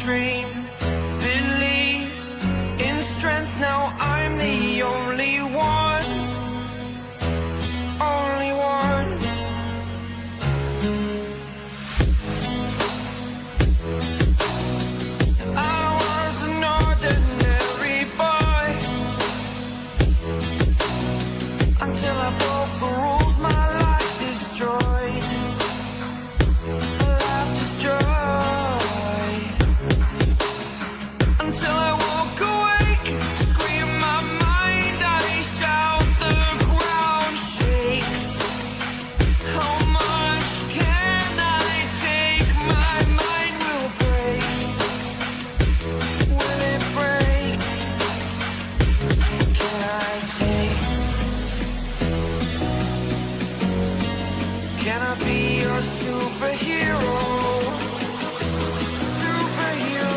dream, believe in strength. Now I'm the only one, only one. I was an ordinary boy until I broke the rules. My life destroyed, life destroyed. Until I woke awake, scream my mind, I shout, the ground shakes. How much can I take? My mind will break. Will it break? Can I take? Can I be your superhero? Superhero.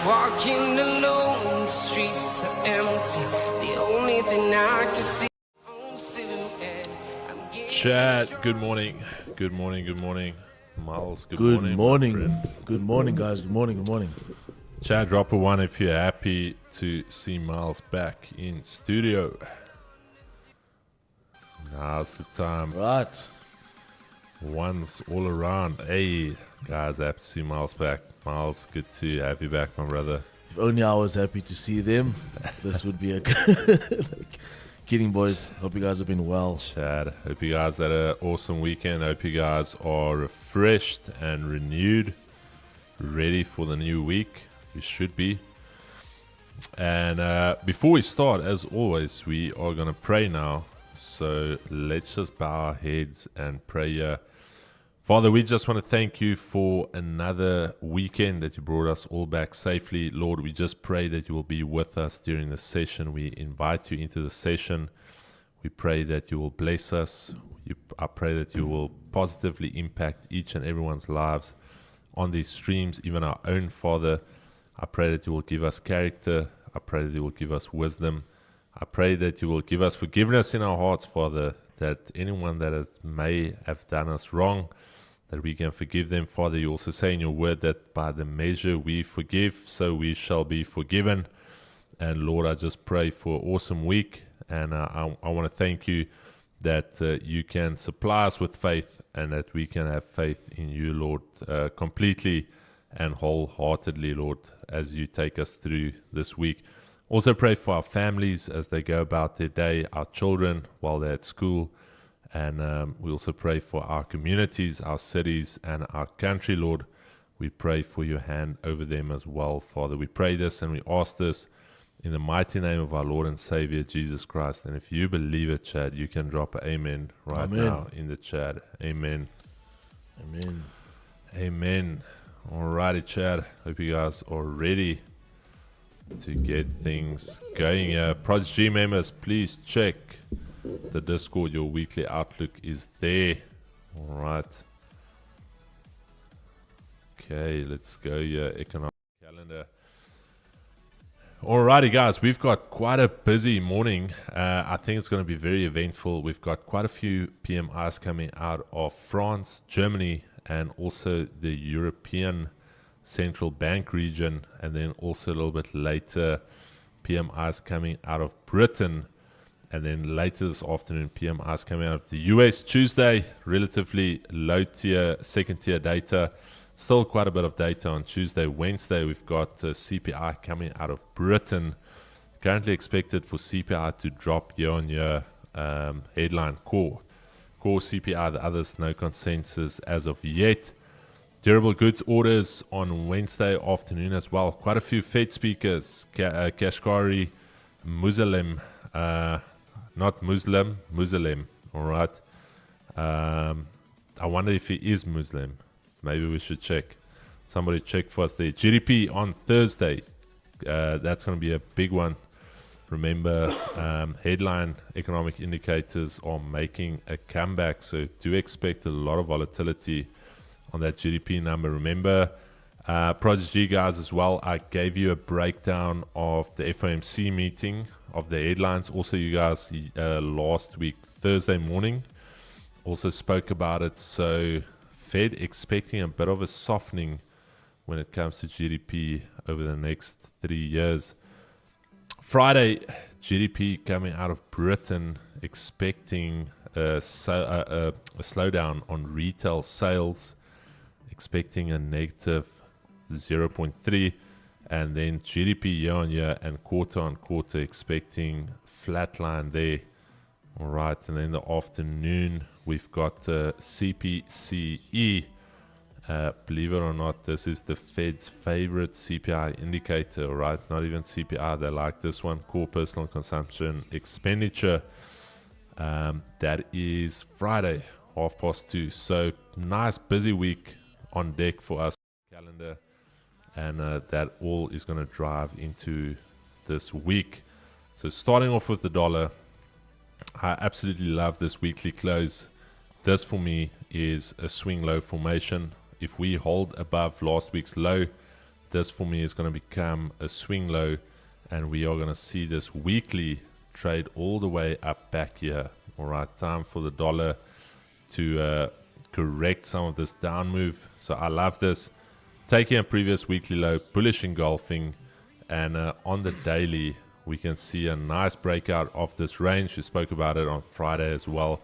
Walking alone, the streets are empty. The only thing I can see on silhouette. Chad, good morning. Good morning, good morning. Miles, good morning. Good morning, guys. Good morning, good morning. Chad, drop a one if you're happy to see Miles back in studio. Now's the time. Right. Ones all around. Hey, guys, happy to see Miles back. Miles, good to have you back, my brother. If only I was happy to see them. This would be a kidding, boys. Hope you guys have been well. Chad, hope you guys had an awesome weekend. Hope you guys are refreshed and renewed, ready for the new week. You should be. And before we start, as always, we are going to pray now. So let's just bow our heads and pray. Father, we just want to thank you for another weekend that you brought us all back safely. Lord, we just pray that you will be with us during the session. We invite you into the session. We pray that you will bless us. I pray that you will positively impact each and everyone's lives on these streams, even our own, Father. I pray that you will give us character. I pray that you will give us wisdom. I pray that you will give us forgiveness in our hearts, Father, that anyone that may have done us wrong, that we can forgive them. Father, you also say in your word that by the measure we forgive, so we shall be forgiven. And Lord, I just pray for an awesome week. And I want to thank you that you can supply us with faith and that we can have faith in you, Lord, completely and wholeheartedly, Lord, as you take us through this week. Also pray for our families as they go about their day, our children while they're at school. And we also pray for our communities, our cities, and our country, Lord. We pray for your hand over them as well, Father. We pray this and we ask this in the mighty name of our Lord and Savior Jesus Christ. And if you believe it, Chad, you can drop an amen right now in the chat. Amen. Amen. Amen. Alrighty, Chad. Hope you guys are ready to get things going here. Project G members, please check the Discord. Your weekly outlook is there. Alright. Okay, let's go here. Economic calendar. Alrighty, guys, we've got quite a busy morning. I think it's going to be very eventful. We've got quite a few PMIs coming out of France, Germany, and also the European Central Bank region. And then also a little bit later, PMIs coming out of Britain. And then later this afternoon, PMIs coming out of the US. Tuesday, relatively low tier, second tier data. Still quite a bit of data on Tuesday. Wednesday, we've got CPI coming out of Britain. Currently expected for CPI to drop year on year. Headline core CPI, the others no consensus as of yet. Durable goods orders on Wednesday afternoon as well. Quite a few Fed speakers. Kashkari, Muslim, not Muslim, Muslim. All right. I wonder if he is Muslim. Maybe we should check. Somebody check for us there. GDP on Thursday. That's going to be a big one. Remember, headline economic indicators are making a comeback. So do expect a lot of volatility on that GDP number. Remember, Project G guys as well. I gave you a breakdown of the FOMC meeting of the headlines. Also, you guys last week, Thursday morning, also spoke about it. So Fed expecting a bit of a softening when it comes to GDP over the next 3 years. Friday, GDP coming out of Britain, expecting a slowdown on retail sales, expecting a negative 0.3, and then GDP year on year and quarter on quarter expecting flatline there. All right, and then in the afternoon, we've got CPCE. Believe it or not, this is the Fed's favorite CPI indicator, right? Not even CPI, they like this one, core personal consumption expenditure. That is Friday, 2:30. So nice busy week on deck for us calendar, and that all is going to drive into this week. So starting off with the dollar, I absolutely love this weekly close. This for me is a swing low formation. If we hold above last week's low, this for me is going to become a swing low, and we are going to see this weekly trade all the way up back here. All right, time for the dollar to correct some of this down move. So I love this. Taking a previous weekly low, bullish engulfing, and on the daily, we can see a nice breakout of this range. We spoke about it on Friday as well.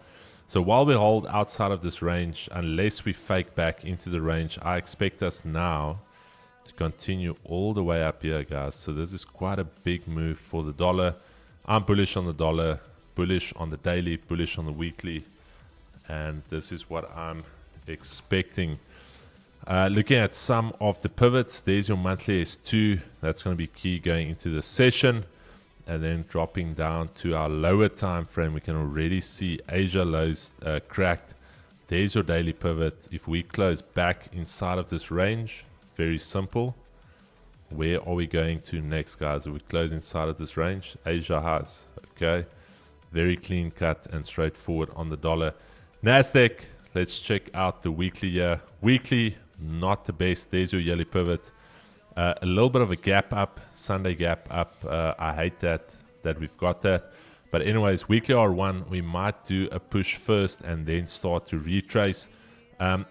So while we hold outside of this range, unless we fake back into the range, I expect us now to continue all the way up here, guys. So this is quite a big move for the dollar. I'm bullish on the dollar, bullish on the daily, bullish on the weekly, and this is what I'm expecting. Looking at some of the pivots, there's your monthly S2. That's going to be key going into the session. And then dropping down to our lower time frame, we can already see Asia lows cracked. There's your daily pivot. If we close back inside of this range, very simple. Where are we going to next, guys? If we close inside of this range, Asia highs. Okay, very clean cut and straightforward on the dollar. Nasdaq, let's check out the weekly here. Weekly, not the best. There's your yearly pivot. A little bit of a gap up, Sunday gap up. I hate that we've got that. But anyways, weekly R1, we might do a push first and then start to retrace.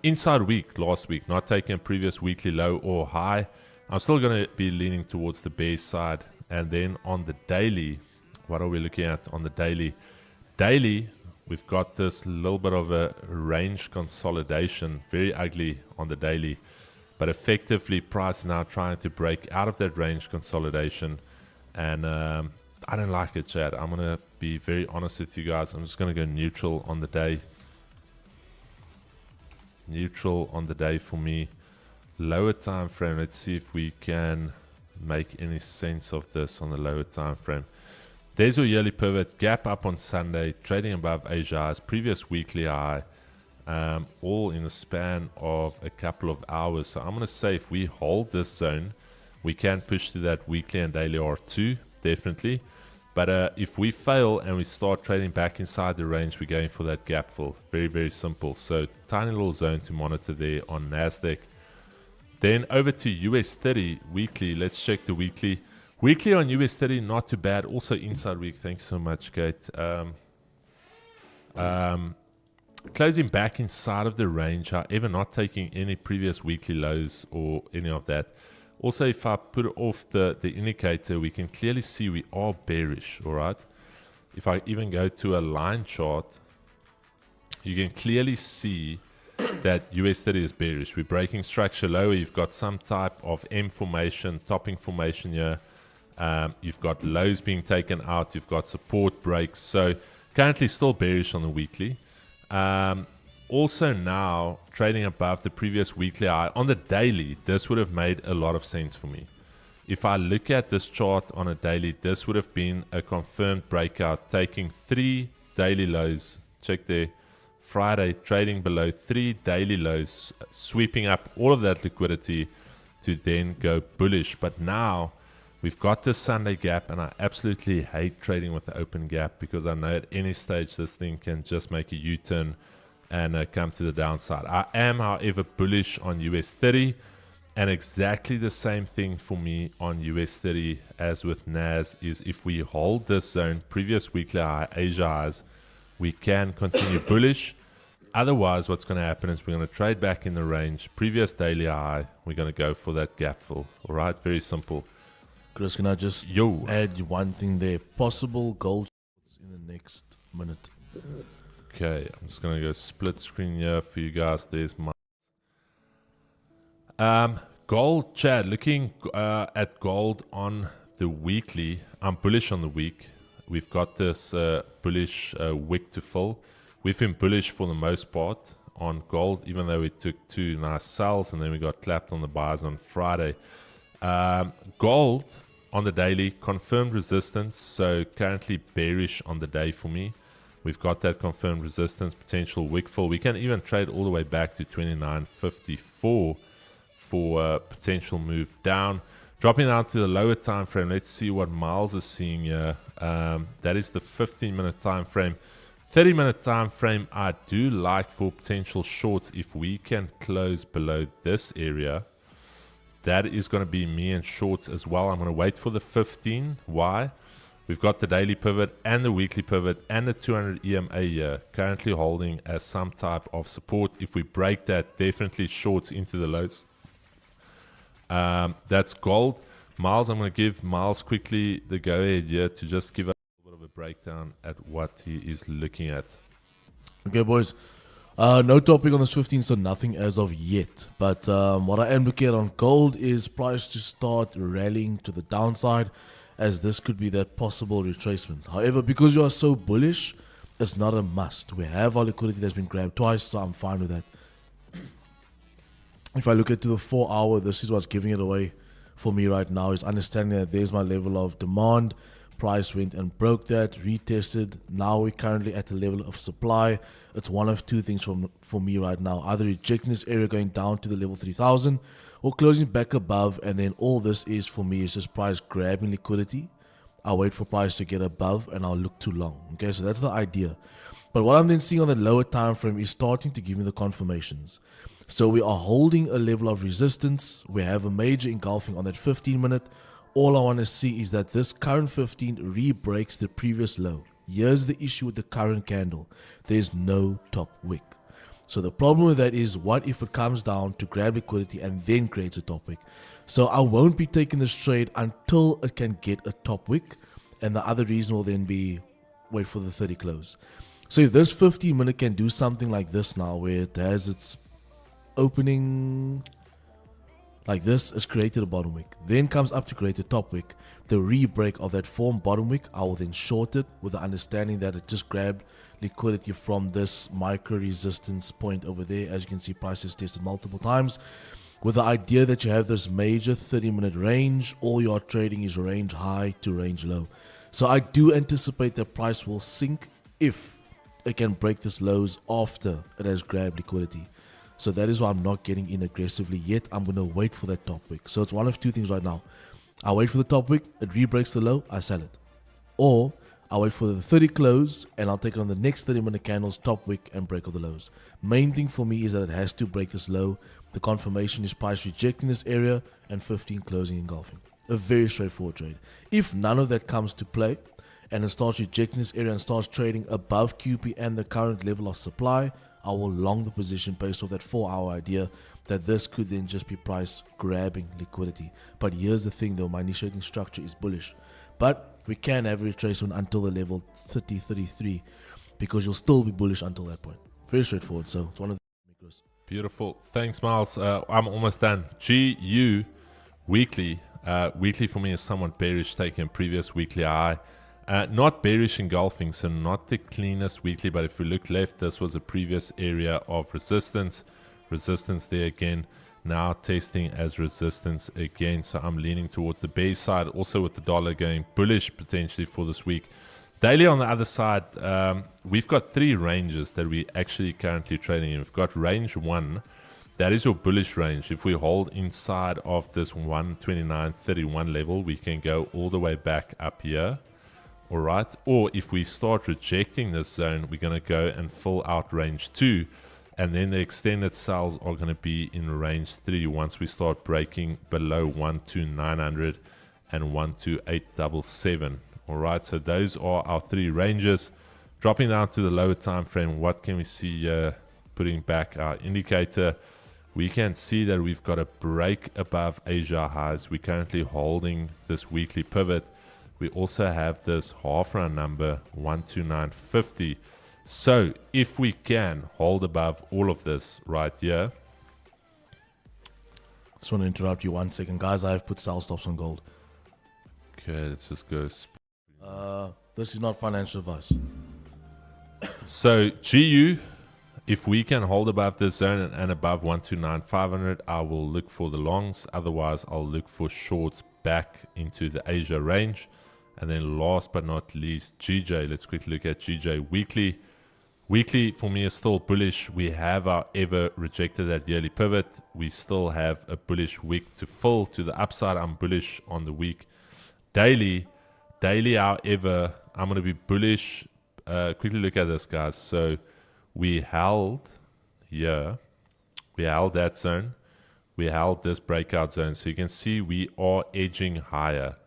Inside week, last week, not taking a previous weekly low or high. I'm still going to be leaning towards the bear side. And then on the daily, what are we looking at on the daily? Daily, we've got this little bit of a range consolidation, very ugly on the daily. But effectively, price now trying to break out of that range consolidation. And I don't like it, Chad. I'm going to be very honest with you guys. I'm just going to go neutral on the day. Neutral on the day for me. Lower time frame. Let's see if we can make any sense of this on the lower time frame. There's your yearly pivot, gap up on Sunday, trading above Asia's previous weekly high, all in the span of a couple of hours. So I'm going to say if we hold this zone, we can push to that weekly and daily R2, definitely. But if we fail and we start trading back inside the range, we're going for that gap fill. Very, very simple. So tiny little zone to monitor there on NASDAQ. Then over to US 30 weekly. Let's check the weekly. Weekly on US 30, not too bad. Also inside week. Thanks so much, Kate. Closing back inside of the range, however, not taking any previous weekly lows or any of that. Also, if I put off the indicator, we can clearly see we are bearish, all right? If I even go to a line chart, you can clearly see that US 30 is bearish. We're breaking structure lower. You've got some type of M formation, topping formation here. You've got lows being taken out. You've got support breaks. So currently still bearish on the weekly. Also now trading above the previous weekly high. On the daily, this would have made a lot of sense for me. If I look at this chart on a daily, this would have been a confirmed breakout, taking 3 daily lows. Check there. Friday, trading below 3 daily lows, sweeping up all of that liquidity to then go bullish. But now we've got this Sunday gap, and I absolutely hate trading with the open gap because I know at any stage this thing can just make a U-turn and come to the downside. I am, however, bullish on US 30, and exactly the same thing for me on US 30 as with NAS is if we hold this zone, previous weekly high, Asia highs, we can continue bullish. Otherwise, what's going to happen is we're going to trade back in the range, previous daily high, we're going to go for that gap fill. All right, very simple. Chris, can I just add one thing there? Possible gold in the next minute. Okay, I'm just going to go split screen here for you guys. There's my gold, Chad. Looking at gold on the weekly, I'm bullish on the week. We've got this bullish wick to fill. We've been bullish for the most part on gold, even though we took 2 nice sells and then we got clapped on the buys on Friday. Gold on the daily, confirmed resistance, so currently bearish on the day for me. We've got that confirmed resistance, potential wick fill. We can even trade all the way back to 29.54 for a potential move down. Dropping down to the lower time frame, let's see what Miles is seeing here. That is the 15-minute time frame. 30-minute time frame, I do like for potential shorts if we can close below this area. That is going to be me and shorts as well. I'm going to wait for the 15. Why? We've got the daily pivot and the weekly pivot and the 200 EMA here currently holding as some type of support. If we break that, definitely shorts into the lows. That's gold. Miles, I'm going to give Miles quickly the go ahead here to just give us a little bit of a breakdown at what he is looking at. Okay, boys. No topic on this 15, so nothing as of yet. But what I am looking at on gold is price to start rallying to the downside, as this could be that possible retracement. However, because you are so bullish, it's not a must. We have our liquidity that's been grabbed twice, so I'm fine with that. If I look at to the 4 hour, this is what's giving it away for me right now, is understanding that there's my level of demand. Price went and broke that, retested. Now we're currently at the level of supply. It's one of two things for me right now. Either rejecting this area going down to the level 3000 or closing back above, and then all this is for me is just price grabbing liquidity. I'll wait for price to get above and I'll look too long. Okay, so that's the idea. But what I'm then seeing on the lower time frame is starting to give me the confirmations. So we are holding a level of resistance. We have a major engulfing on that 15-minute. All I want to see is that this current 15 re-breaks the previous low. Here's the issue with the current candle. There's no top wick. So the problem with that is, what if it comes down to grab liquidity and then creates a top wick? So I won't be taking this trade until it can get a top wick. And the other reason will then be wait for the 30 close. So if this 15-minute can do something like this now, where it has its opening like this, it's created a bottom wick, then comes up to create a top wick. The re-break of that formed bottom wick, I will then short it with the understanding that it just grabbed liquidity from this micro resistance point over there. As you can see, price has tested multiple times. with the idea that you have this major 30-minute range. All you are trading is range high to range low. So I do anticipate the price will sink if it can break this lows after it has grabbed liquidity. So that is why I'm not getting in aggressively yet. I'm going to wait for that top wick. So it's one of two things right now. I wait for the top wick, it re-breaks the low, I sell it. Or I wait for the 30 close and I'll take it on the next 30-minute candles, top wick and break all the lows. Main thing for me is that it has to break this low. The confirmation is price rejecting this area and 15 closing engulfing. A very straightforward trade. If none of that comes to play and it starts rejecting this area and starts trading above QP and the current level of supply, I will long the position based off that 4-hour idea that this could then just be price grabbing liquidity. But here's the thing though, my initiating structure is bullish. But we can have retracement until the level 30, 33 because you'll still be bullish until that point. Very straightforward. So it's one of the micros. Beautiful. Thanks, Miles. I'm almost done. GU weekly. Weekly for me is somewhat bearish, taking a previous weekly high. Not bearish engulfing, so not the cleanest weekly, but if we look left, this was a previous area of resistance. Resistance there again, now testing as resistance again. So I'm leaning towards the bear side, also with the dollar going bullish potentially for this week. Daily on the other side, we've got 3 ranges that we actually currently trading in. We've got range 1. That is your bullish range. If we hold inside of this 129.31 level, we can go all the way back up here. All right. Or if we start rejecting this zone, we're going to go and fill out range 2. And then the extended sells are going to be in range 3 once we start breaking below 12900 and 12877. All right. So those are our 3 ranges. Dropping down to the lower time frame, what can we see here? Putting back our indicator, we can see that we've got a break above Asia highs. We're currently holding this weekly pivot. We also have this half round number 12950. So if we can hold above all of this right here. Just want to interrupt you 1 second, guys. I have put sell stops on gold. Okay, let's just go. This is not financial advice. So GU, if we can hold above this zone and above 129,500, I will look for the longs. Otherwise, I'll look for shorts back into the Asia range. And then last but not least, GJ. Let's quickly look at GJ weekly. Weekly for me is still bullish. We have our ever rejected that yearly pivot. We still have a bullish wick to fill to the upside. I'm bullish on the week. Daily, however, I'm going to be bullish. Quickly look at this, guys. So we held here. We held that zone. We held this breakout zone. So you can see we are edging higher.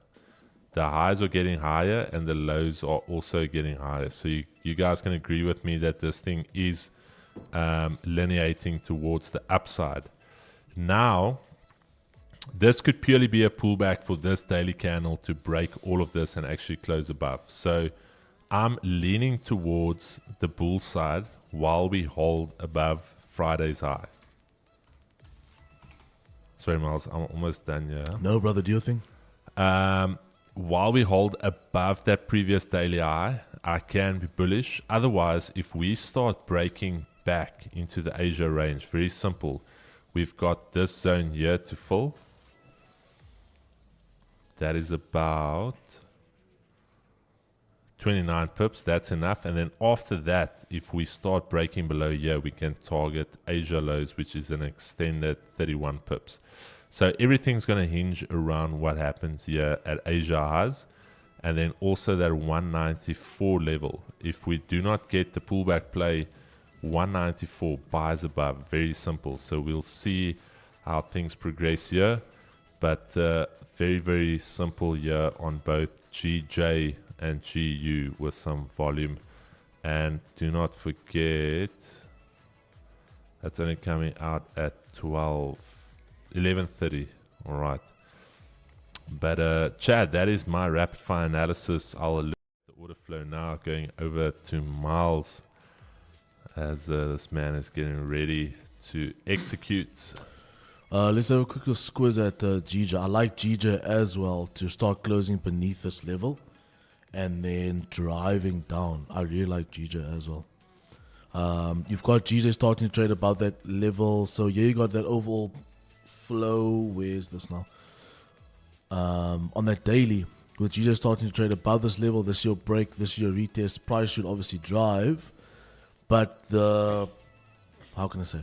The highs are getting higher and the lows are also getting higher. So you guys can agree with me that this thing is lineating towards the upside. Now, this could purely be a pullback for this daily candle to break all of this and actually close above. So I'm leaning towards the bull side while we hold above Friday's high. Sorry, Miles, I'm almost done here. No, brother, do your thing. While we hold above that previous daily high, I can be bullish. Otherwise, if we start breaking back into the Asia range, very simple. We've got this zone here to fill. That is about 29 pips. That's enough. And then after that, if we start breaking below here, we can target Asia lows, which is an extended 31 pips. So everything's going to hinge around what happens here at Asia highs. And then also that 194 level. If we do not get the pullback play, 194 buys above. Very simple. So we'll see how things progress here. But very, very simple here on both GJ and GU with some volume. And do not forget, that's only coming out at 11:30. All right. But Chad, that is my rapid fire analysis. I'll look at the order flow now, going over to Miles as this man is getting ready to execute. Let's have a quick squiz at GJ. I like GJ as well to start closing beneath this level and then driving down. I really like GJ as well. You've got GJ starting to trade above that level. So yeah, you got that overall flow. Where's this now? On that daily, with GJ starting to trade above this level, this is your break, this is your retest. Price should obviously drive, but how can I say?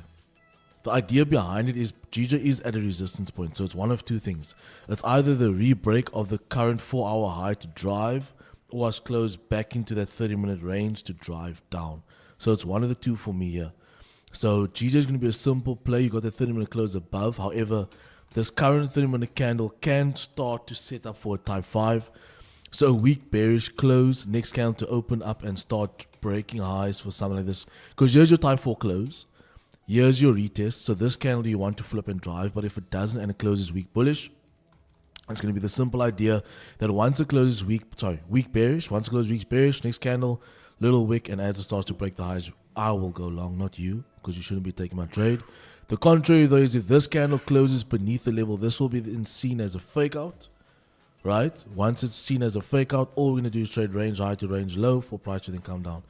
The idea behind it is GJ is at a resistance point, so it's one of two things. It's either the re-break of the current 4-hour high to drive, or us close back into that 30-minute range to drive down. So it's one of the two for me here. So GJ is going to be a simple play. You got the 30-minute close above. However, this current 30-minute candle can start to set up for a type 5. So a weak bearish close, next candle to open up and start breaking highs for something like this. Because here's your type 4 close. Here's your retest. So this candle you want to flip and drive. But if it doesn't and it closes weak bullish, it's going to be the simple idea that once it closes weak bearish, once it closes weak bearish, next candle, little wick, and as it starts to break the highs, I will go long, not you, because you shouldn't be taking my trade. The contrary, though, is if this candle closes beneath the level, this will be then seen as a fake out, right? Once it's seen as a fake out, all we're going to do is trade range high to range low for price to then come down.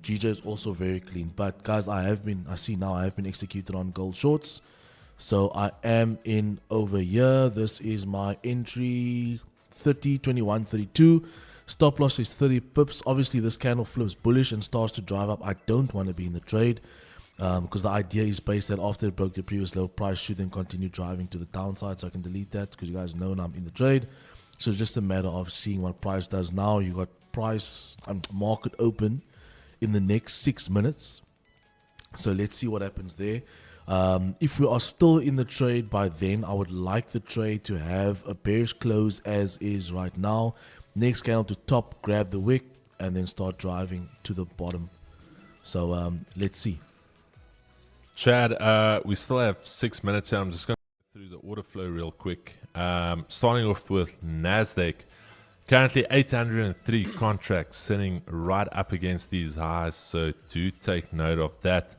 GJ is also very clean. But, guys, I have been executed on gold shorts. So I am in over here. This is my entry 30, 21, 32. Stop loss is 30 pips. Obviously, this candle flips bullish and starts to drive up. I don't want to be in the trade because the idea is based that after it broke the previous low, price should then continue driving to the downside. So I can delete that because you guys know I'm in the trade. So it's just a matter of seeing what price does now. You got price market open in the next 6 minutes. So let's see what happens there. If we are still in the trade by then, I would like the trade to have a bearish close as is right now. Next candle to top, grab the wick, and then start driving to the bottom. So let's see. Chad, we still have 6 minutes here. I'm just going to go through the order flow real quick. Starting off with NASDAQ. Currently 803 contracts sitting right up against these highs. So do take note of that.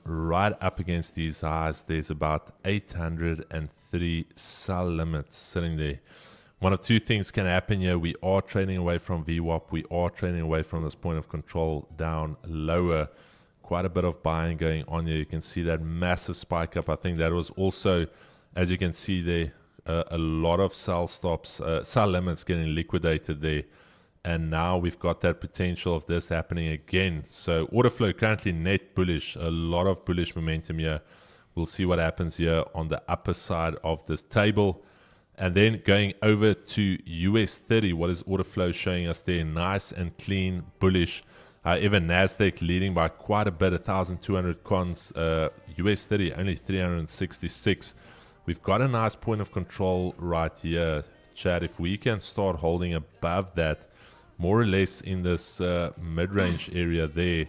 Right up against these highs, there's about 803 sell limits sitting there. One of two things can happen here. We are trading away from VWAP. We are trading away from this point of control down lower. Quite a bit of buying going on here. You can see that massive spike up. I think that was also, as you can see there, a lot of sell stops, sell limits getting liquidated there. And now we've got that potential of this happening again. So order flow currently net bullish. A lot of bullish momentum here. We'll see what happens here on the upper side of this table. And then going over to US 30, what is order flow showing us there? Nice and clean, bullish. Even NASDAQ leading by quite a bit, 1,200 cons. US 30, only 366. We've got a nice point of control right here, Chad. If we can start holding above that, more or less in this mid-range area there,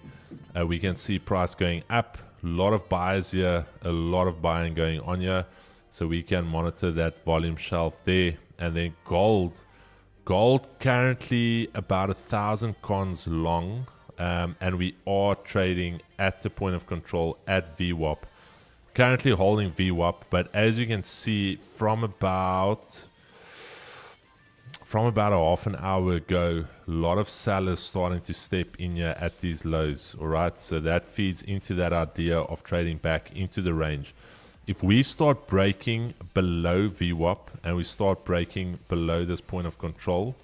we can see price going up. A lot of buyers here, a lot of buying going on here. So we can monitor that volume shelf there. And then gold currently about 1,000 cons long. And we are trading at the point of control at VWAP. Currently holding VWAP, but as you can see from about a half an hour ago, a lot of sellers starting to step in here at these lows. All right, so that feeds into that idea of trading back into the range. If we start breaking below VWAP and we start breaking below this point of control,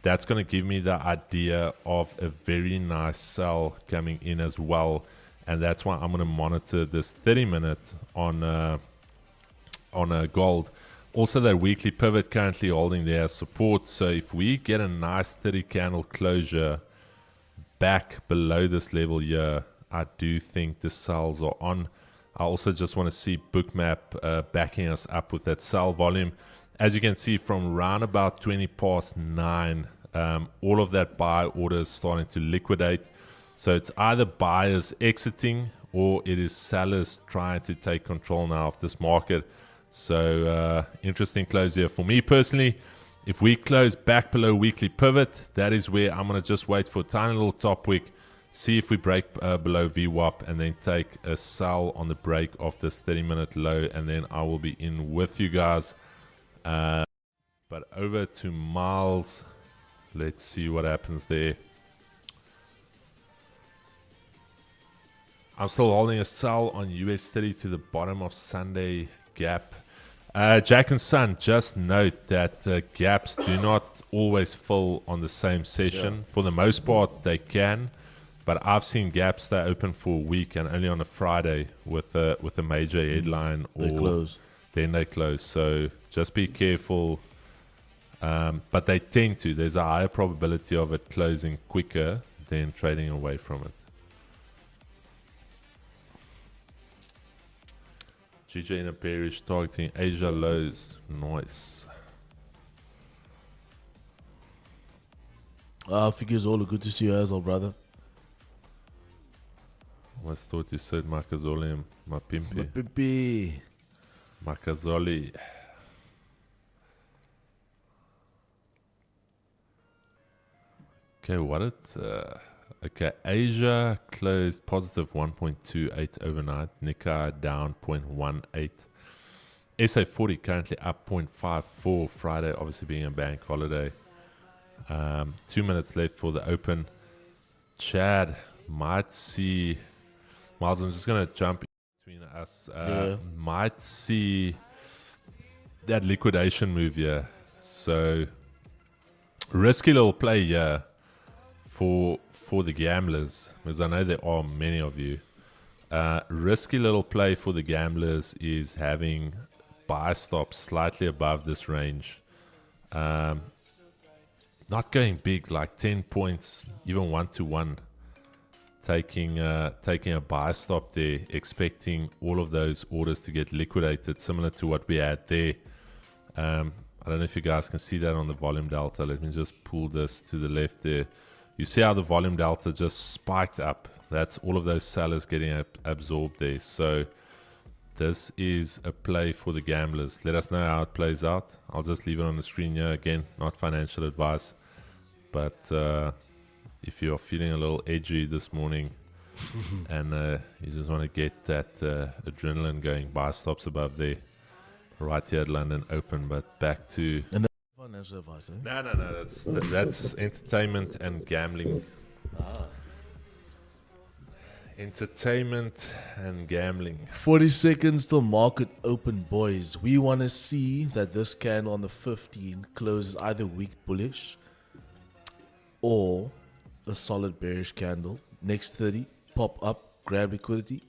that's going to give me the idea of a very nice sell coming in as well. And that's why I'm going to monitor this 30-minute on gold. Also, that weekly pivot currently holding there as support. So if we get a nice 30 candle closure back below this level here, I do think the sells are on. I also just want to see Bookmap backing us up with that sell volume. As you can see from round about 20 past 9, all of that buy order is starting to liquidate. So it's either buyers exiting or it is sellers trying to take control now of this market. So interesting close here. For me personally, if we close back below weekly pivot, that is where I'm going to just wait for a tiny little top wick, see if we break below VWAP, and then take a sell on the break of this 30-minute low, and then I will be in with you guys. But over to Miles. Let's see what happens there. I'm still holding a sell on US 30 to the bottom of Sunday gap. Jack and Son, just note that gaps do not always fill on the same session. For the most part, they can, but I've seen gaps that open for a week and only on a Friday with a major headline, They or close. then they close. So just be careful. But they tend to. There's a higher probability of it closing quicker than trading away from it. GJ in a bearish targeting Asia lows. Nice. Figures all good to see you as well, brother. Almost thought you said Makazoli, Mapimpi. Pimpy. Makazoli. Okay, what it? Okay, Asia closed positive 1.28 overnight. Nikkei down 0.18. SA40 currently up 0.54. Friday, obviously being a bank holiday. 2 minutes left for the open. Chad might see. Miles, I'm just gonna jump in between us. Might see that liquidation move here. So risky little play here for the gamblers, because I know there are many of you. Risky little play for the gamblers is having buy stops slightly above this range. Not going big, like 10 points, even 1-to-1. Taking a buy stop there, expecting all of those orders to get liquidated, similar to what we had there. I don't know if you guys can see that on the volume delta. Let me just pull this to the left there. You see how the volume delta just spiked up. That's all of those sellers getting absorbed there. So this is a play for the gamblers. Let us know how it plays out. I'll just leave it on the screen here. Again, not financial advice. But if you're feeling a little edgy this morning and you just want to get that adrenaline going, buy stops above there. Right here at London Open. But back to... Financial advice, eh? No. That's entertainment and gambling. Entertainment and gambling. 40 seconds till market open, boys. We want to see that this candle on the 15 closes either weak bullish or a solid bearish candle. Next 30, pop up, grab liquidity,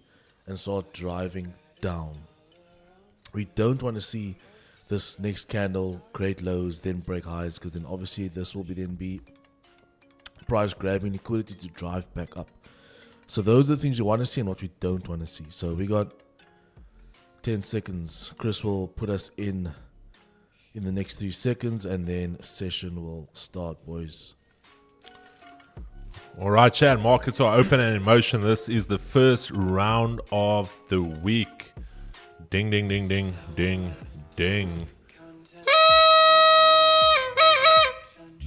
and start driving down. We don't want to see this next candle create lows, then break highs, because then obviously this will be price grabbing liquidity to drive back up. So those are the things you want to see and what we don't want to see. So we got 10 seconds. Chris will put us in the next 3 seconds, and then session will start, boys. All right, Chad. Markets are open and in motion. This is the first round of the week. Ding, ding, ding, ding, ding, ding.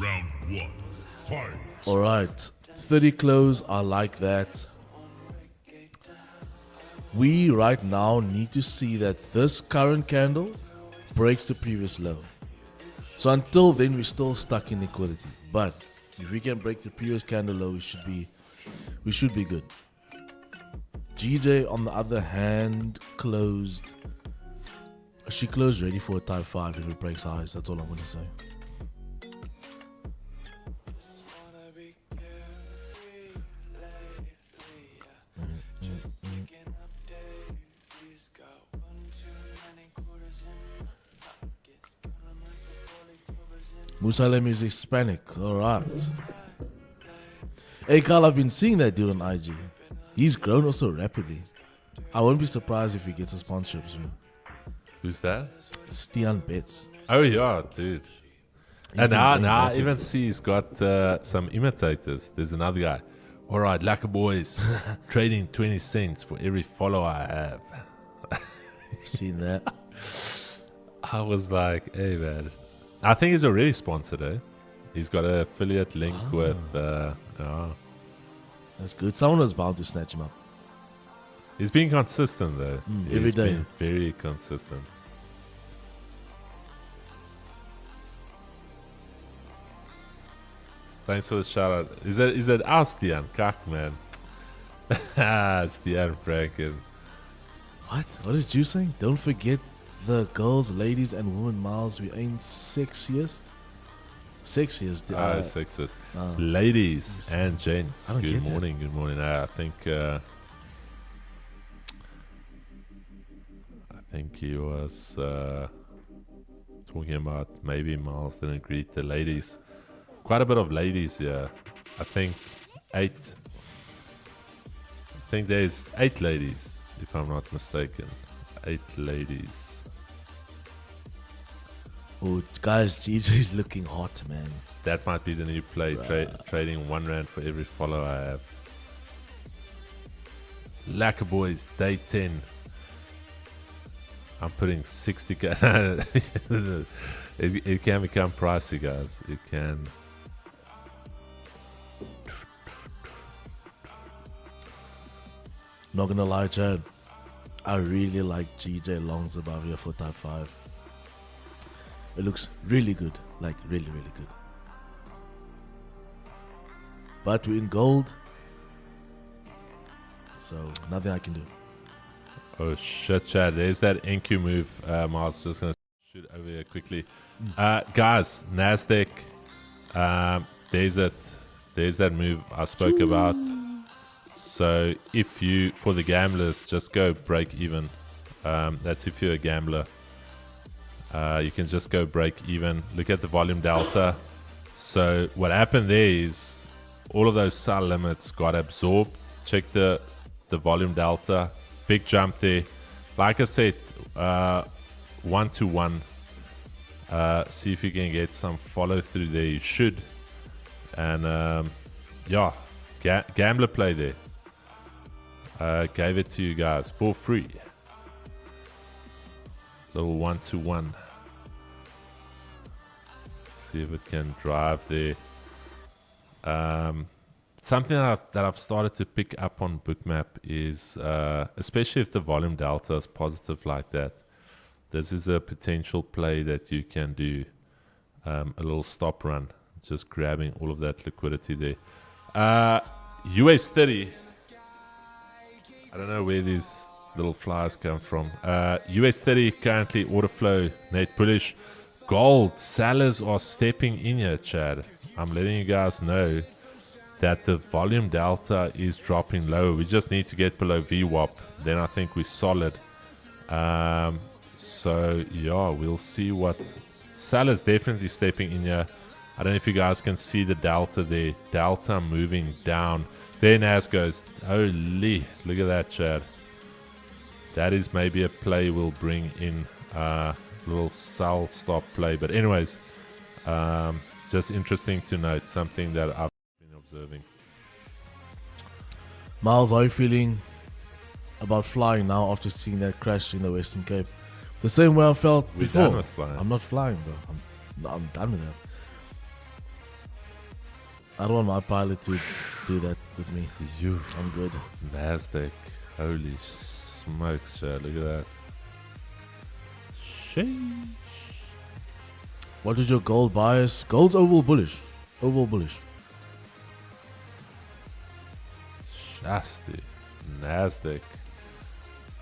Round 1, fight. All right, 30 close. I like that. We right now need to see that this current candle breaks the previous low. So until then, we're still stuck in liquidity. But if we can break the previous candle low, we should be good. GJ, on the other hand, closed. She closed ready for a type 5 if it breaks highs. That's all I'm going to say. Musalem is Hispanic. All right. Hey, Carl, I've been seeing that dude on IG. He's grown also rapidly. I won't be surprised if he gets a sponsorship soon. Who's that? Stian Betts. Oh, yeah, dude. And now I even see he's got some imitators. There's another guy. All right, Lacquer Boys, trading 20 cents for every follower I have. Seen that? I was like, hey, man. I think he's already sponsored, eh? He's got an affiliate link with... That's good. Someone was bound to snatch him up. He's been consistent, though. Every He's day. been very consistent. Thanks for the shout out. Is that our Stian? Kak, man. Stian Franken. What? What is you saying? Don't forget The girls, ladies, and women miles we ain't sexiest. Sexiest. Sexist. Ladies and gents, I don't good get morning. Good morning. I think he was talking about maybe Miles didn't greet the ladies. Quite a bit of ladies here. I think 8. I think there's 8 ladies, if I'm not mistaken. 8 ladies. Oh, guys, GJ's looking hot, man. That might be the new play, trading 1 rand for every follow I have. Lacquer boys, day 10. I'm putting 60k. It can become pricey, guys. It can. Not gonna lie, Chad. I really like GJ Long's above here for type 5. It looks really good. Like, really, really good. But we're in gold. So, nothing I can do. Oh shit, Chad. There's that NQ move. Miles, just going to shoot over here quickly. Guys, NASDAQ. There's that move I spoke about. So if you, for the gamblers, just go break even. That's if you're a gambler. You can just go break even. Look at the volume delta. So what happened there is all of those sell limits got absorbed. Check the volume delta. Big jump there. Like I said, 1-to-1. See if you can get some follow through there. You should. And yeah, gambler play there. Gave it to you guys for free. Little 1-to-1. See if it can drive there. Something that I've started to pick up on Bookmap is, especially if the volume delta is positive like that, this is a potential play that you can do. A little stop run, just grabbing all of that liquidity there. US 30. I don't know where these little flies come from. US 30 currently order flow net bullish. Gold sellers are stepping in here, Chad. I'm letting you guys know that the volume delta is dropping low. We just need to get below VWAP. Then I think we're solid. So yeah, we'll see what sellers definitely stepping in here. I don't know if you guys can see the delta there. Delta moving down. There Nas goes. Holy, look at that, Chad. That is maybe a play we'll bring in. Little sell stop play. But anyways, just interesting to note. Something that I've been observing. Miles, how are you feeling about flying now after seeing that crash in the Western Cape? The same way I felt We're before. done with flying. I'm not flying, bro. I'm done with that. I don't want my pilot to do that with me. I'm good. NASDAQ. Holy smokes, Chad. Look at that. Sheesh. What is your gold bias? Gold's overall bullish. Overall bullish. Shasti. NASDAQ.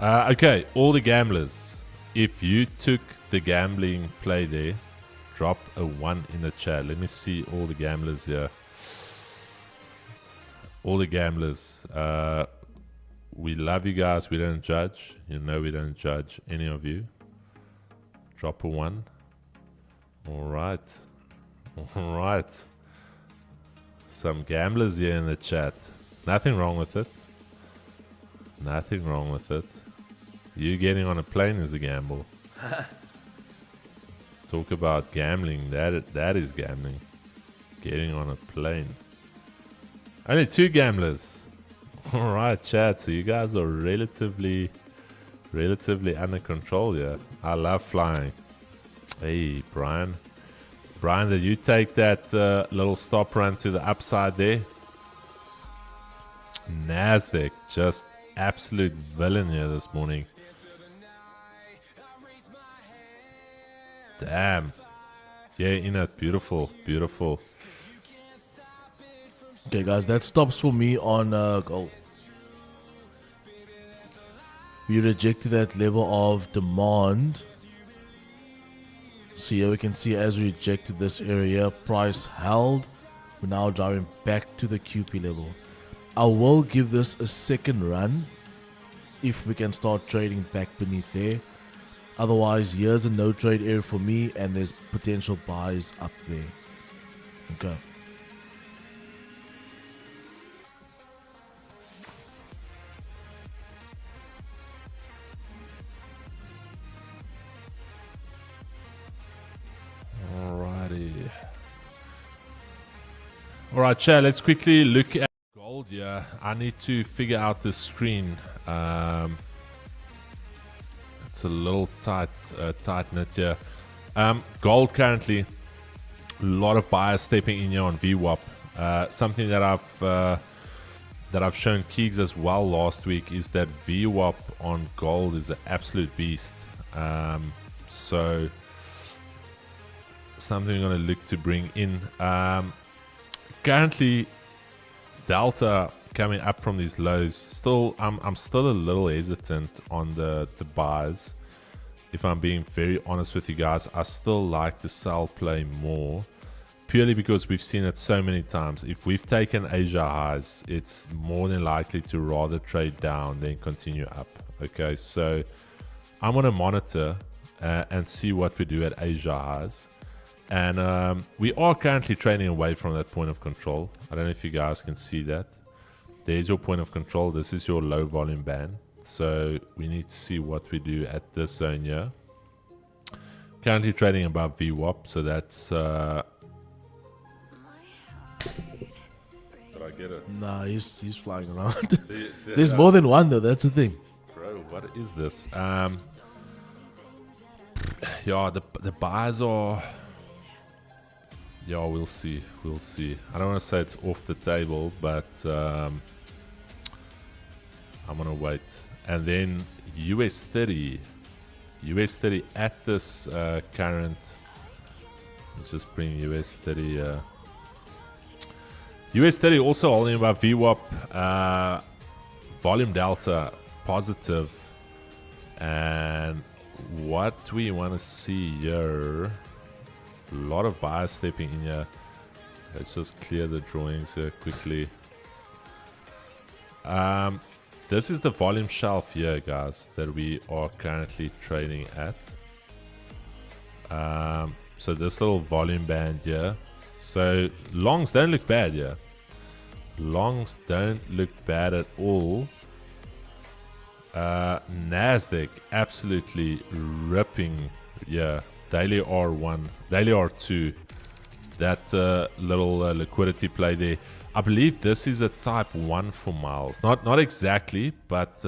Okay, all the gamblers. If you took the gambling play there, drop a 1 in the chat. Let me see all the gamblers here. All the gamblers. We love you guys. We don't judge. You know we don't judge any of you. Drop a 1. All right. All right. Some gamblers here in the chat. Nothing wrong with it. Nothing wrong with it. You getting on a plane is a gamble. Talk about gambling. That is gambling. Getting on a plane. Only 2 gamblers. All right, chat. So you guys are relatively under control here. I love flying. Hey, Brian. Brian, did you take that little stop run to the upside there? NASDAQ, just absolute villain here this morning. Damn. Yeah, Inat, beautiful, beautiful. Okay, guys, that stops for me on gold. We rejected that level of demand So here we can see as we rejected this area, price held. We're now driving back to the QP level. I will give this a second run if we can start trading back beneath there. Otherwise, here's a no trade area for me, and there's potential buys up there. Okay. Alrighty. Alright, Chad, let's quickly look at gold here. I need to figure out the screen. It's a little tight knit here. Gold currently, a lot of buyers stepping in here on VWAP. Something that I've shown Keegs as well last week is that VWAP on gold is an absolute beast. So something we're going to look to bring in. Currently, Delta coming up from these lows. Still, I'm still a little hesitant on the buys. If I'm being very honest with you guys, I still like to sell play more, purely because we've seen it so many times. If we've taken Asia highs, it's more than likely to rather trade down than continue up. Okay, so I'm gonna monitor and see what we do at Asia highs. And we are currently trading away from that point of control. I don't know if you guys can see that. There's your point of control. This is your low volume band. So we need to see what we do at this zone here. Currently trading above VWAP. So that's... did I get it? Nah, he's flying around. There's more than one though. That's the thing. Bro, what is this? Yeah, the buys are... Yeah, we'll see. We'll see. I don't want to say it's off the table, but I'm going to wait. And then US 30. US 30 at this current. Let's just bring US 30. US 30 also holding above VWAP. Volume delta positive. And what we want to see here. A lot of buyers stepping in here. Let's just clear the drawings here quickly. This is the volume shelf here, guys, that we are currently trading at. So this little volume band here. So longs don't look bad here. Longs don't look bad at all. Nasdaq absolutely ripping. Yeah. Daily R1, daily R2, that little liquidity play there. I believe this is a type 1 for Miles. Not exactly, but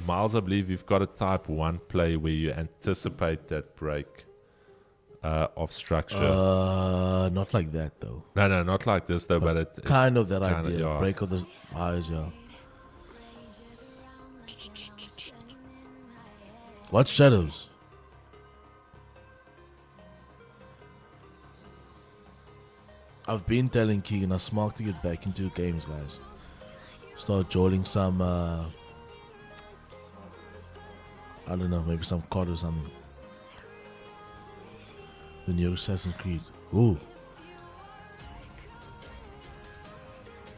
Miles, I believe you've got a type 1 play where you anticipate that break of structure. Not like that though. No, not like this though, but it kind of that kinda, idea. yeah. Break of the highs, yeah. What shadows? I've been telling Keegan I smart to get back into games, guys. Start joining some, I don't know, maybe some COD or something. The new Assassin's Creed. Ooh.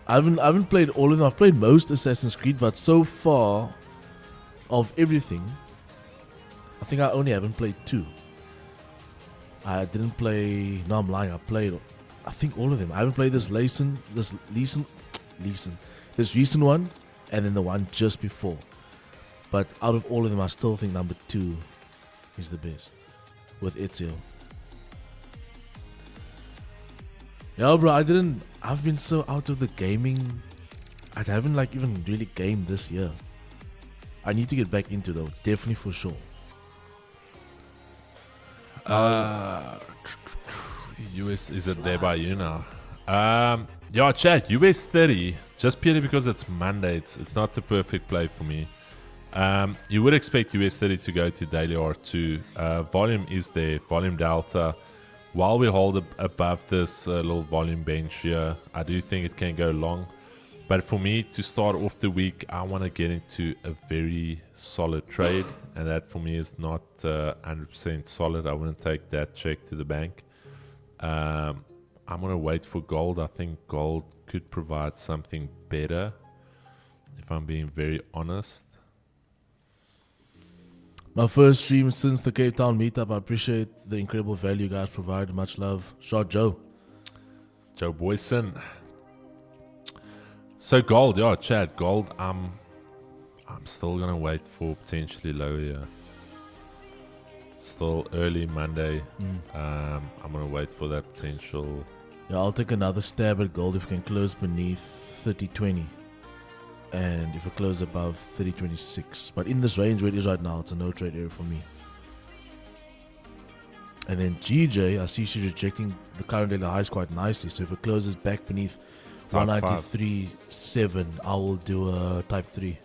I haven't played all of them. I've played most Assassin's Creed, but so far, of everything, I think I only haven't played 2. I didn't play. No, I'm lying. I played, I think, all of them. I haven't played this recent one, and then the one just before. But out of all of them, I still think number 2 is the best, with Ezio. Yeah, bro, I've been so out of the gaming. I haven't even really gamed this year. I need to get back into though, definitely for sure. US, is it there by you now? Yeah, chat, US 30, just purely because it's Monday, it's not the perfect play for me. You would expect US 30 to go to daily R2. Volume is there, volume delta. While we hold above this little volume bench here, I do think it can go long. But for me, to start off the week, I want to get into a very solid trade. And that for me is not 100% solid. I wouldn't take that check to the bank. I'm going to wait for gold. I think gold could provide something better, if I'm being very honest. My first stream since the Cape Town meetup. I appreciate the incredible value you guys provide. Much love. Shot Joe. Joe Boyson. So gold, yeah, Chad, gold, I'm still going to wait for potentially lower here. Still early Monday. I'm going to wait for that potential. Yeah, I'll take another stab at gold if we can close beneath 30.20. And if it closes above 30.26. But in this range where it is right now, it's a no trade area for me. And then GJ, I see she's rejecting the current daily highs quite nicely. So if it closes back beneath 193.7, I will do a type 3.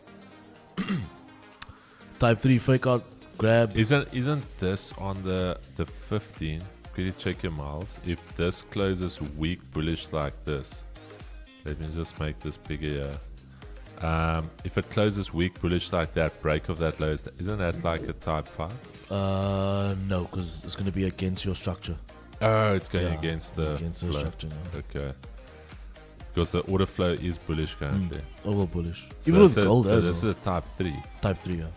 Type 3 fake out grab. Isn't this on the 15? Could you check your miles? If this closes weak bullish like this, let me just make this bigger here. If it closes weak bullish like that, break of that low, isn't that like a type 5? No, because it's going to be against your structure. Oh, it's going against the flow. Structure. No. Okay. Because the order flow is bullish currently. Over bullish. So Even with that's gold so as this well. is a type 3. Type 3, yeah.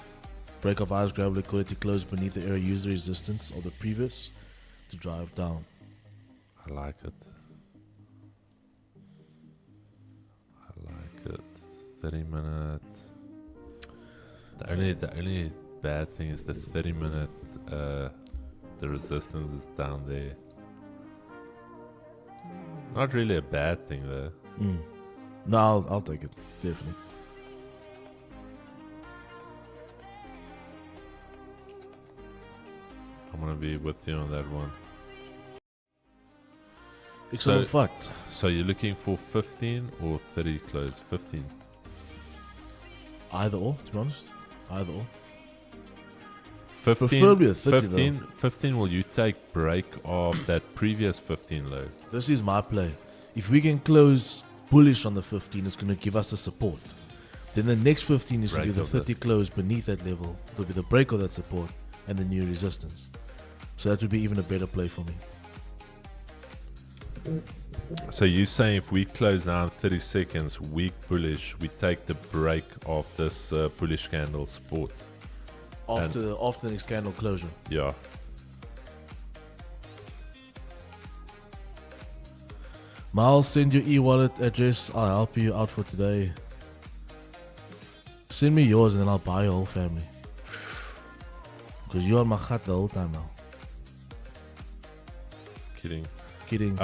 Break of highs, grab liquidity, close beneath the area user resistance of the previous to drive down. I like it. 30 minute. The only bad thing is the 30 minute. The resistance is down there. Not really a bad thing though. No, I'll take it. Definitely. I'm gonna be with you on that one. Excellent fact. So you're looking for 15 or 30 close? 15. Either or, to be honest. Either or. 15, Preferably a 30 15 will you take break of that previous 15 low? This is my play. If we can close bullish on the 15, it's going to give us a support. Then the next 15 is going to be the 30 close beneath that level. It will be the break of that support and the new resistance. So that would be even a better play for me. So you're saying if we close now in 30 seconds, weak bullish, we take the break of this bullish candle support? After the next candle closure. Yeah. Miles, send your e-wallet address. I'll help you out for today. Send me yours and then I'll buy your whole family. Because you're on my gat the whole time now. Kidding. Kidding.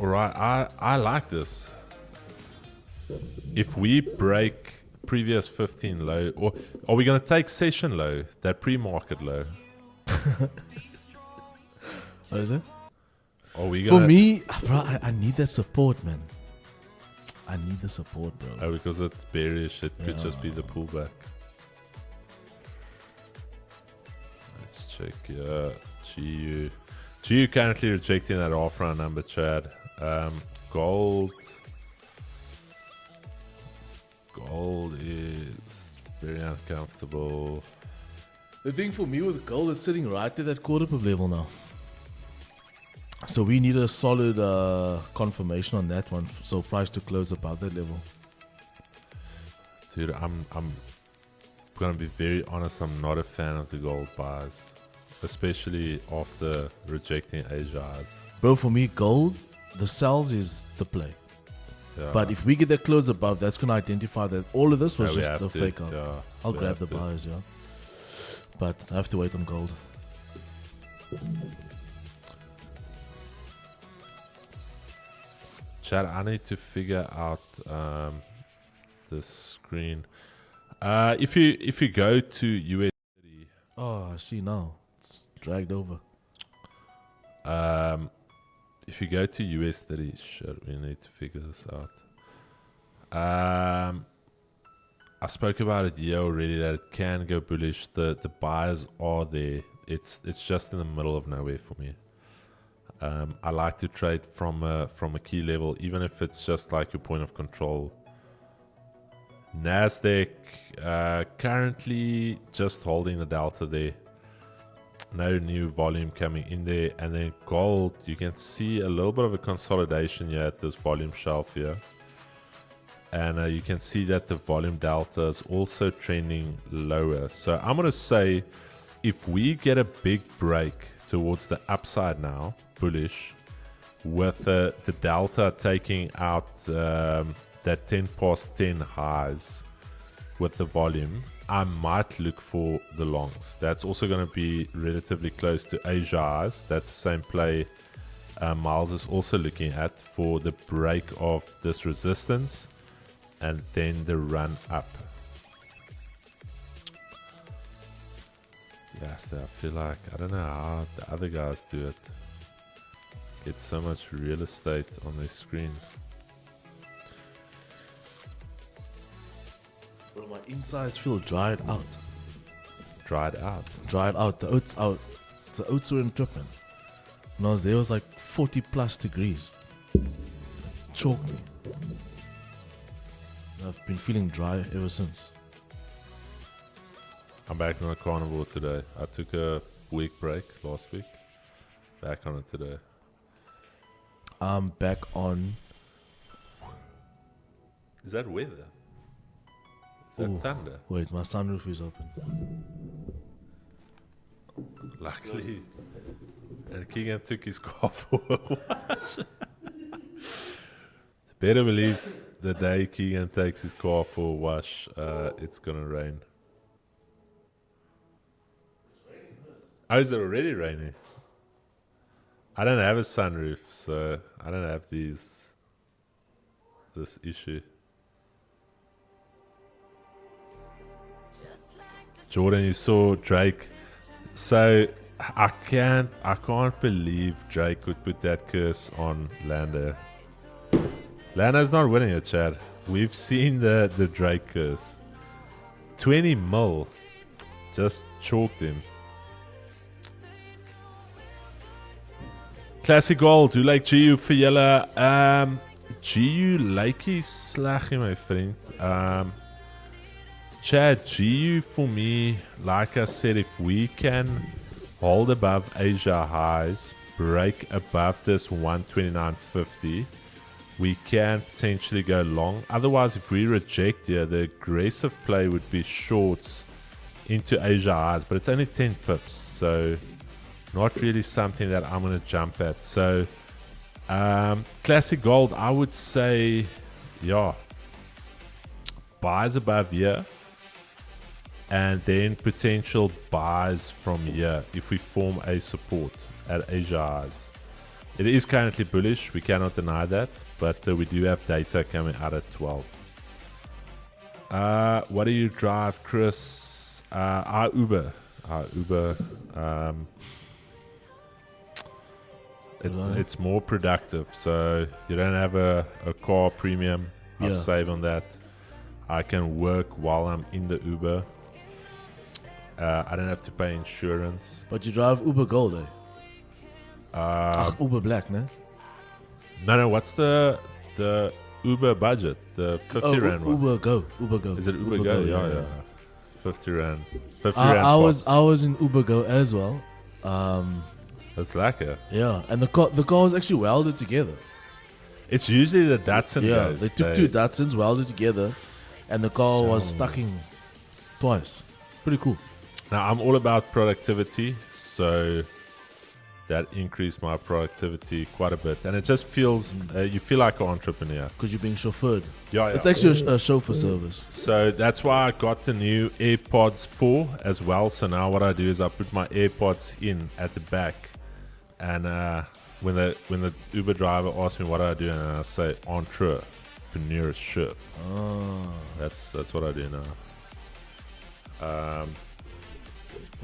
Alright, I like this. If we break previous 15 low, or are we going to take session low, that pre-market low? What is it? Are we For gonna, me, bro, I need that support, man. I need the support, bro. Oh, because it's bearish, it could just be the pullback. Let's check. GU currently rejecting that off round number, Chad. Gold is very uncomfortable. The thing for me with gold is sitting right at that quarter pip level now. So we need a solid confirmation on that one. So price to close above that level. Dude, I'm gonna be very honest. I'm not a fan of the gold buys, especially after rejecting Asia's. Bro, for me, gold, the sells is the play. Yeah. But if we get that close above, that's going to identify that all of this was Yeah, we just have a to, fake out. yeah, I'll we grab have the to. buys, yeah. But I have to wait on gold. Chad, I need to figure out the screen. If you go to US, Oh, I see now. It's dragged over. if you go to US 30, shit, we need to figure this out. I spoke about it here already that it can go bullish. The buyers are there. It's just in the middle of nowhere for me. I like to trade from a key level, even if it's just like your point of control. Nasdaq currently just holding the delta there. No new volume coming in there. And then gold, you can see a little bit of a consolidation here at this volume shelf here. And you can see that the volume delta is also trending lower. So I'm going to say if we get a big break towards the upside now, bullish, with the delta taking out that 10 past 10 highs with the volume, I might look for the longs. That's also going to be relatively close to Asia highs. That's the same play Miles is also looking at for the break of this resistance and then the run up. Yeah, so I feel like, I don't know how the other guys do it. Get so much real estate on their screen. Bro, my insides feel dried out. Dried out. Dried out. The oats out. The oats were in Turkmen. When I was there, it was like 40 plus degrees. Choked me. I've been feeling dry ever since. I'm back on the carnivore today. I took a week break last week. Back on it today. I'm back on. Is that weather? Is that thunder? Wait, my sunroof is open. Luckily. And Keegan took his car for a wash. Better believe the day Keegan takes his car for a wash, it's going to rain. Oh, is it already raining? I don't have a sunroof, so I don't have this issue. Jordan, you saw Drake. So I can't believe Drake would put that curse on Lando. Lando's not winning it, Chad. We've seen the Drake curse. 20 mil just chalked him. Classic gold, hoe lyk GU vir julle? GU lykie sleggie, my friend. Chad, GU for me, like I said, if we can hold above Asia highs, break above this 129.50, we can potentially go long. Otherwise, if we reject here, the aggressive play would be shorts into Asia highs, but it's only 10 pips, so not really something that I'm going to jump at. So, classic gold, I would say, yeah, buys above here, and then potential buys from here if we form a support at Asia highs. It is currently bullish, we cannot deny that, but we do have data coming out at 12. What do you drive, Chris? Our Uber. It's more productive, so you don't have a car premium. I save on that. I can work while I'm in the Uber. I don't have to pay insurance. But you drive Uber Gold, eh? Uber Black, ne? No. What's the Uber budget? The 50 rand one. Uber Go. Is it Uber Go? Yeah. 50 rand. 50 I rand. I was in Uber Go as well. That's lekker. Yeah, and the car was actually welded together. It's usually the Datsun guys. They took two Datsuns, welded together, and the car was stacking twice. Pretty cool. Now, I'm all about productivity, so that increased my productivity quite a bit. And it just feels, you feel like an entrepreneur. Because you're being chauffeured. Yeah. It's actually a chauffeur service. So that's why I got the new AirPods 4 as well. So now what I do is I put my AirPods in at the back. And when the Uber driver asks me what I do, and I say entrepreneurship. Oh. That's what I do now.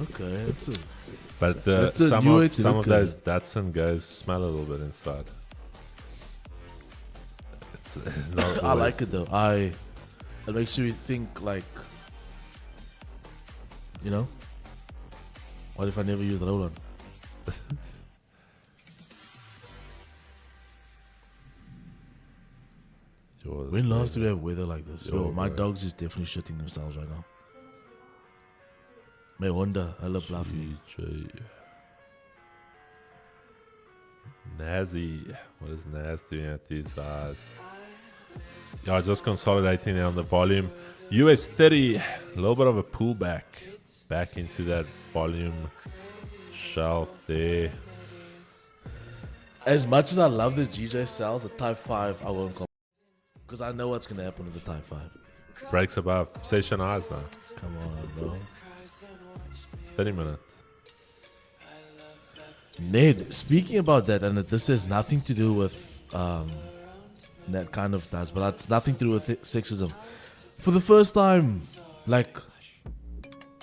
Okay, that's it. But some of those Datsun guys smell a little bit inside. It's not I like it though. It makes you think like, you know, what if I never use the Roland? When last did we have weather like this? Yo, Yo, my bro. dogs is definitely shitting themselves right now. May wonder. I love laughing. DJ. Nazi. What is Naz doing at these eyes? Yeah, just consolidating on the volume. US 30. A little bit of a pullback. Back into that volume shelf there. As much as I love the GJ cells, the Type 5, I won't call. Because I know what's going to happen with the Type 5. Breaks above. Session eyes now. Come on, bro. 30 minutes. Ned, speaking about that, and this has nothing to do with that kind of does, but it's nothing to do with sexism. For the first time, like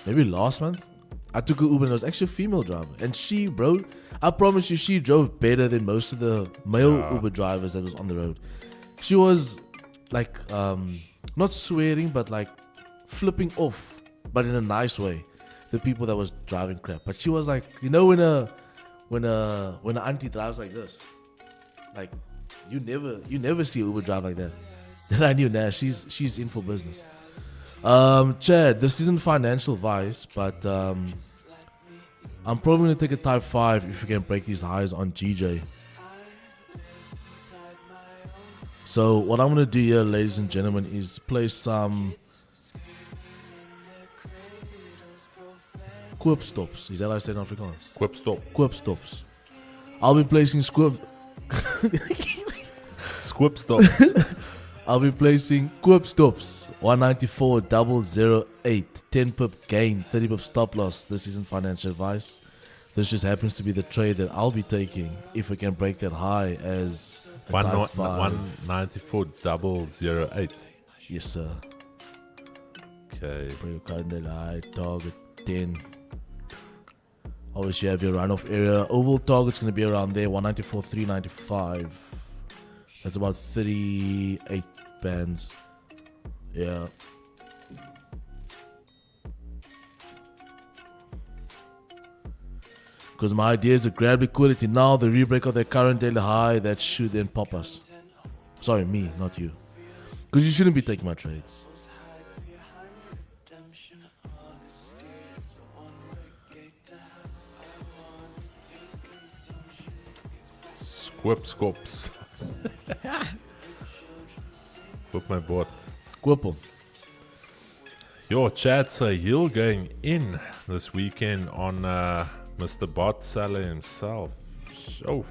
maybe last month, I took an Uber and it was actually a female driver, and she, bro, I promise you, she drove better than most of the male Uber drivers that was on the road. She was like not swearing, but like flipping off, but in a nice way, the people that was driving crap. But she was like, you know, when an auntie drives like this, like you never see Uber drive like that. Then I knew now she's in for business. Chad, this isn't financial advice, but I'm probably gonna take a Type 5 if we can break these highs on GJ. So what I'm gonna do here, ladies and gentlemen, is play some quip stops. Is that how I say it in Afrikaans? Quip stop. Quip stops. I'll be placing Squip stops. I'll be placing quip stops. 194,008. 10 pip gain. 30 pip stop loss. This isn't financial advice. This just happens to be the trade that I'll be taking if we can break that high as a Type 5. 194,008. Yes, sir. Okay. For your current daily high, target 10. Obviously, you have your runoff area. Oval target's going to be around there, 194,395. That's about 38 bands. Yeah. Because my idea is to grab liquidity now, the rebreak of their current daily high, that should then pop us. Sorry, me, not you. Because you shouldn't be taking my trades. Squip scopes. Quip my bot. Quipple. Yo, Chad, so Hill going in this weekend on Mr. Bot Seller himself. Oh.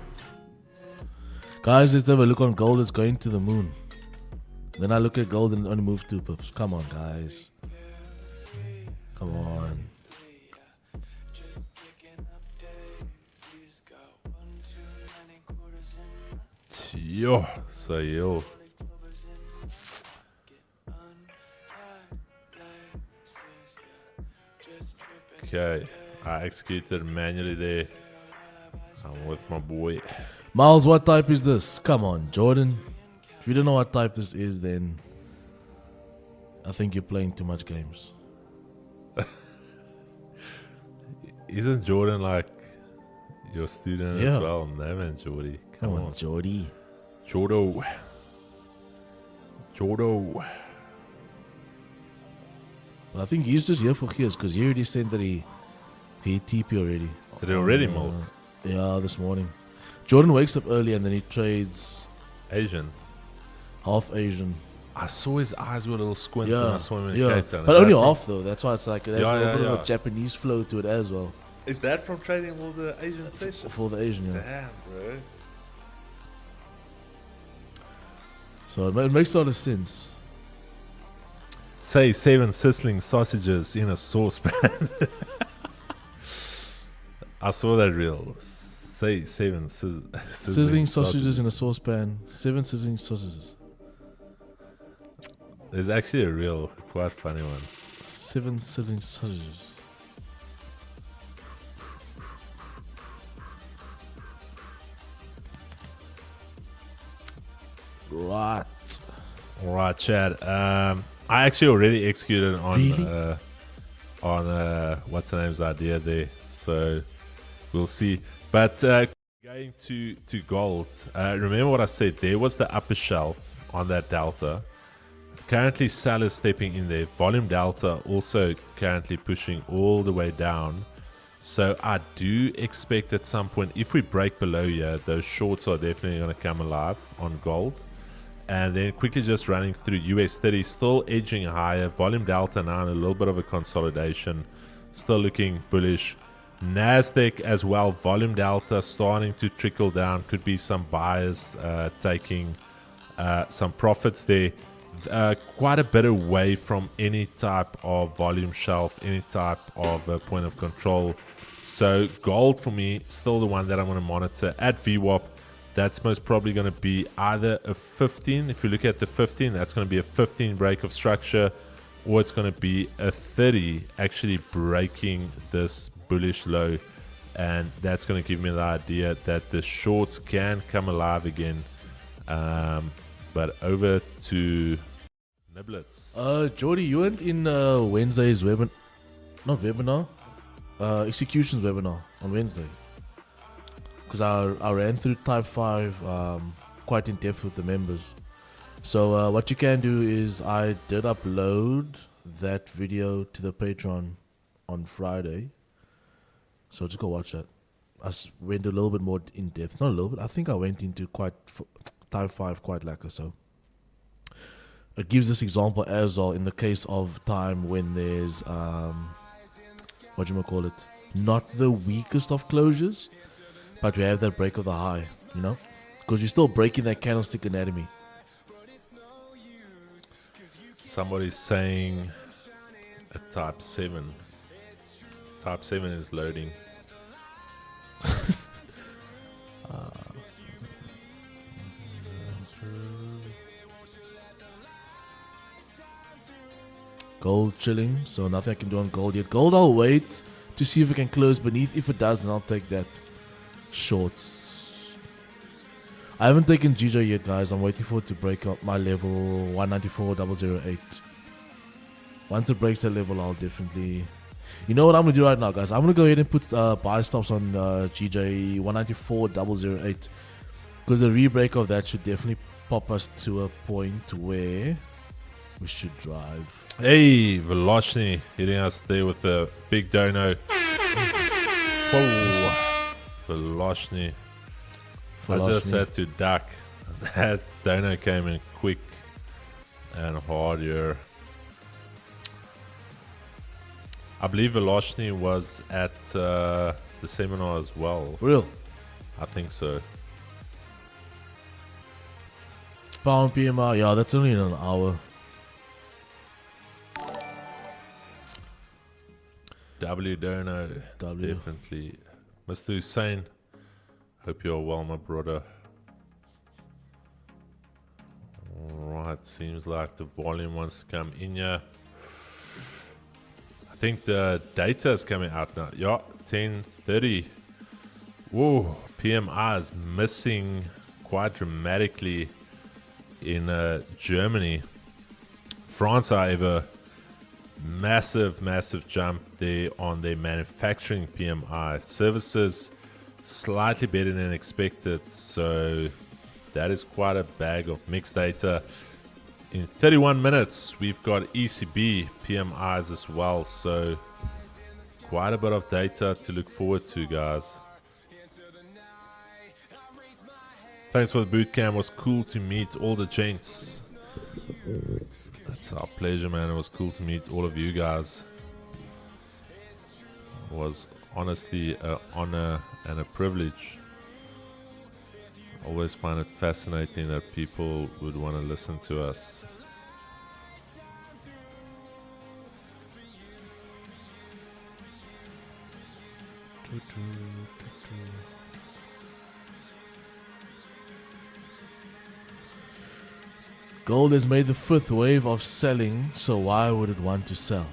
Guys, let's have a look on gold. It's going to the moon. Then I look at gold and it only move 2 pips. Come on, guys. Come on. Yo, so yo. Okay, I executed manually there. I'm with my boy. Miles, what type is this? Come on, Jordan. If you don't know what type this is, then I think you're playing too much games. Isn't Jordan like your student Yeah. as well? No man, Jordy. Come on, Jordy. Jordo. Jordo. Well, I think he's just here for his because he already said that he TP already. Did he already milk? Yeah, this morning. Jordan wakes up early and then he trades Asian. half Asian. I saw his eyes were a little squint when I Yeah, saw him in yeah. Cape Town. But Is only that from- half though. That's why it's like there's Yeah, a little yeah, bit of yeah. a Japanese flow to it as well Is that from trading all the Asian sessions? for the Asian. Yeah. Damn, bro. So it makes a lot of sense. Say 7 sizzling sausages in a saucepan. I saw that reel. Say 7 Sizzling sausages in a saucepan. 7 sizzling sausages. There's actually a real quite funny one. 7 sizzling sausages. Right. All right, Chad. I actually already executed on Really? What's the name's idea there. So we'll see. But going to gold. Remember what I said? There was the upper shelf. on that delta. Currently, sellers stepping in there. Volume delta also currently pushing all the way down. So I do expect at some point, if we break below here, those shorts are definitely going to come alive on gold. And then quickly just running through US 30, still edging higher. Volume delta now in a little bit of a consolidation. Still looking bullish. Nasdaq as well, volume delta starting to trickle down. Could be some buyers taking some profits there. Quite a bit away from any type of volume shelf, any type of point of control. So gold for me, still the one that I'm going to monitor at VWAP. That's most probably going to be either a 15. If you look at the 15, that's going to be a 15 break of structure, or it's going to be a 30 actually breaking this bullish low. And that's going to give me the idea that the shorts can come alive again. But over to Niblets. Jordy, you weren't in Wednesday's executions webinar on Wednesday. Because I ran through type 5 quite in depth with the members. So what you can do is I did upload that video to the Patreon on Friday. So just go watch that. I went a little bit more in depth. Not a little bit. I think I went into type 5 quite lacquer. So it gives this example as well in the case of time when there's not the weakest of closures, but we have that break of the high, you know, because you're still breaking that candlestick anatomy. Somebody's saying a type 7. Type 7 is loading. Gold chilling, so nothing I can do on gold yet. Gold, I'll wait to see if it can close beneath. If it does, then I'll take that shorts. I haven't taken DJI yet, guys. I'm waiting for it to break up my level 194.008. Once it breaks that level, I'll definitely... You know what I'm going to do right now, guys? I'm going to go ahead and put buy stops on GJ 194.008. Because the re-break of that should definitely pop us to a point where we should drive. Hey, Veloshny hitting us there with a big dono. Whoa, Veloshny. I just had to duck. That dono came in quick and hard here. I believe Veloshny was at the seminar as well. Real? I think so. Pound PMR, yeah, that's only in an hour. W Dono, definitely. Mr. Hussein, hope you're well, my brother. Alright, seems like the volume wants to come in here. I think the data is coming out now. Yeah, 10:30. Whoa, PMI is missing quite dramatically in Germany. France, however, massive jump there on their manufacturing PMI. Services slightly better than expected, so that is quite a bag of mixed data. In 31 minutes we've got ECB PMIs as well, so quite a bit of data to look forward to, guys. Thanks for the boot camp. It was cool to meet all the gents. It's our pleasure, man. It was cool to meet all of you guys. It was honestly an honor and a privilege. I always find it fascinating that people would want to listen to us. Gold has made the 5th wave of selling, so why would it want to sell?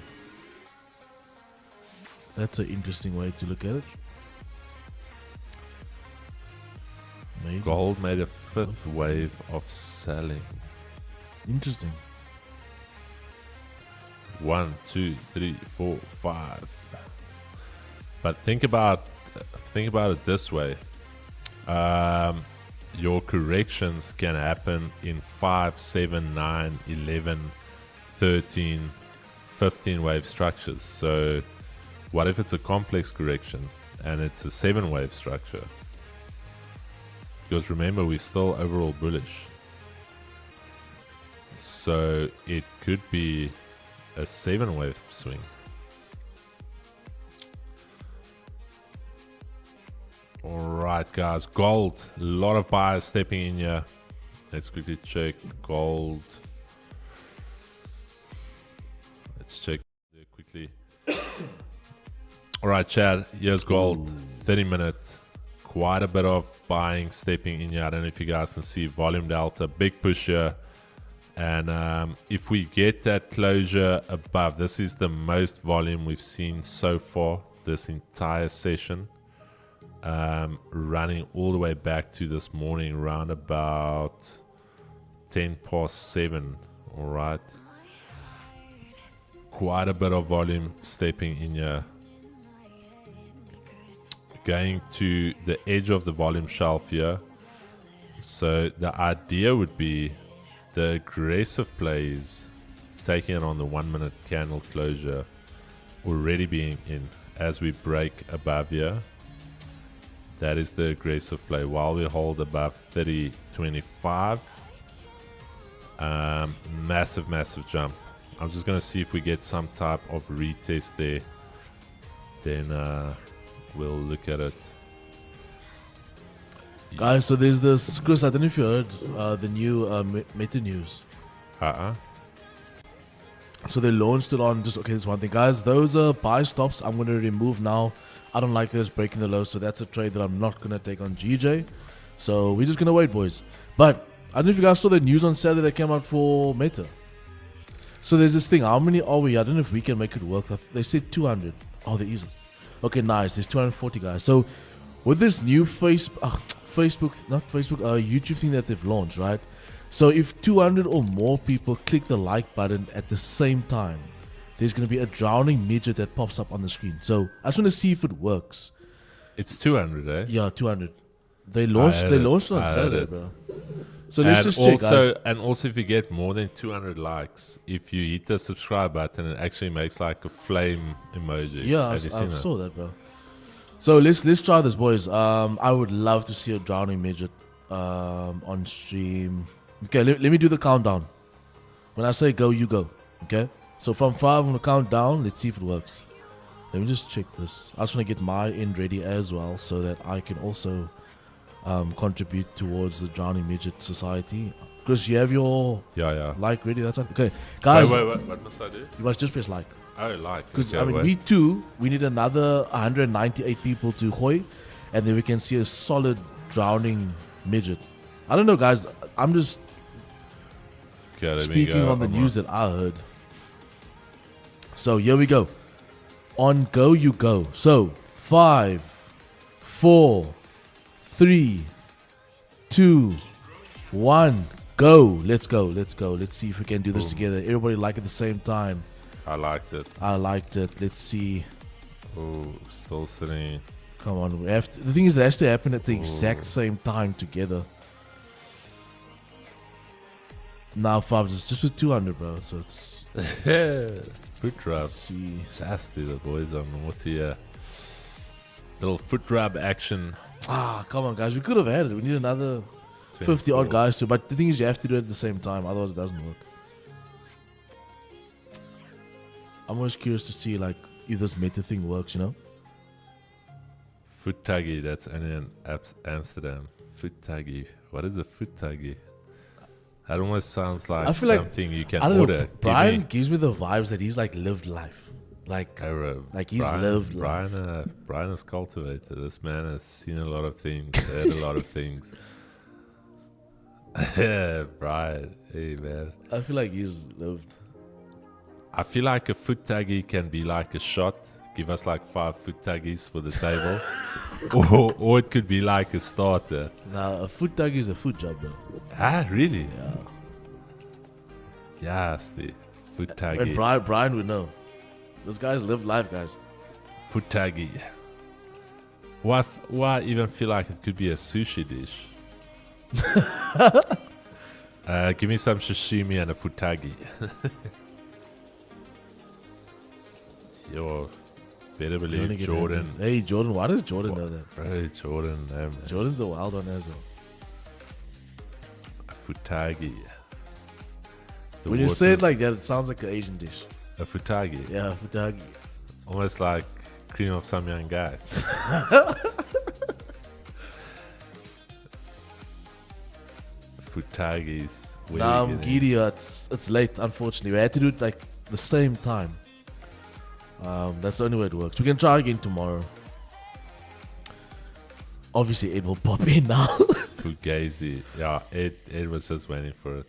That's an interesting way to look at it. Gold made a 5th wave of selling. Interesting. 1, 2, 3, 4, 5. But think about it this way. your corrections can happen in 5, 7, 9, 11, 13, 15 wave structures. So what if it's a complex correction and it's a 7 wave structure? Because remember, we're still overall bullish. So it could be a 7 wave swing. Alright guys, gold. A lot of buyers stepping in here. Let's quickly check gold. Let's check there quickly. Alright Chad, here's gold. 30 minutes. Quite a bit of buying stepping in here. I don't know if you guys can see volume delta. Big push here. And if we get that closure above, this is the most volume we've seen so far this entire session. Running all the way back to this morning around about 10 past 7. All right, quite a bit of volume stepping in here, going to the edge of the volume shelf here. So the idea would be the aggressive plays taking it on the 1 minute candle closure, already being in as we break above here. That is the aggressive play while we hold above 30.25. Massive jump. I'm just going to see if we get some type of retest there. Then we'll look at it. Guys, so there's this, Chris, I don't know if you heard the new meta news. So they launched it on just, okay, this one thing. Guys, those buy stops I'm going to remove now. I don't like that it's breaking the low, so that's a trade that I'm not going to take on GJ. So we're just going to wait, boys. But I don't know if you guys saw the news on Saturday that came out for Meta. So there's this thing. How many are we? I don't know if we can make it work. They said 200. Oh, they easy. Okay, nice. There's 240 guys. So with this new YouTube thing that they've launched, right? So if 200 or more people click the like button at the same time, there's going to be a drowning midget that pops up on the screen. So I just want to see if it works. It's 200, eh? Yeah, 200. They launched it on Saturday, bro. So let's just check, also, guys. And also, if you get more than 200 likes, if you hit the subscribe button, it actually makes like a flame emoji. Yeah, I saw that, bro. So let's try this, boys. I would love to see a drowning midget on stream. Okay, let me do the countdown. When I say go, you go. Okay? So from 5, I'm going to count down. Let's see if it works. Let me just check this. I just want to get my end ready as well so that I can also contribute towards the Drowning Midget Society. Chris, you have your like ready? That's okay. Guys, wait, what must I do? You must just press like. Oh, like. Because, okay, we need another 198 people to hoy, and then we can see a solid Drowning Midget. I don't know, guys. I'm just speaking on the news that I heard. So here we go. On go, you go. So 5, 4, 3, 2, 1, go. Let's go. Let's see if we can do this together. Everybody like at the same time. I liked it. Let's see. Oh, still sitting. Come on. The thing is, it has to happen at the exact same time together. Now 5 is just with 200, bro. So it's foot rub. See, Just do the boys on naughty. Little foot rub action. Come on, guys. We could have had it. We need another 50 odd guys too. But the thing is, you have to do it at the same time. Otherwise, it doesn't work. I'm always curious to see like if this meta thing works. You know. Foot taggy. That's only in Amsterdam. Foot taggy. What is a foot taggy? That almost sounds like something you can order. Brian gives me the vibes that he's like lived life. Like he's lived life. Brian is cultivated. This man has seen a lot of things, heard a lot of things. Brian, hey man. I feel like he's lived. I feel like a foot taggy can be like a shot. Give us like 5 foot taggies for the table. or it could be like a starter. Now, a foot taggy is a foot job, bro. Really? Yeah. Yes, the foot taggy. And Brian would know. This guy's lived life, guys. Foot taggy. Why even feel like it could be a sushi dish? Give me some sashimi and a futagi. Yo, better believe Jordan. Hey, Jordan, why does Jordan know that? Bro, Jordan, man. Jordan's a wild one as well. A futagi. The When you say it water's- like that, it sounds like an Asian dish. a futagi. Yeah, futagi. Almost like cream of some young guy. Futagis. where Nah, you I'm getting- giddy. It's late, unfortunately. We had to do it like the same time. That's the only way it works. We can try again tomorrow. Obviously, Ed will pop in now. Fugazi. Yeah, Ed was just waiting for it.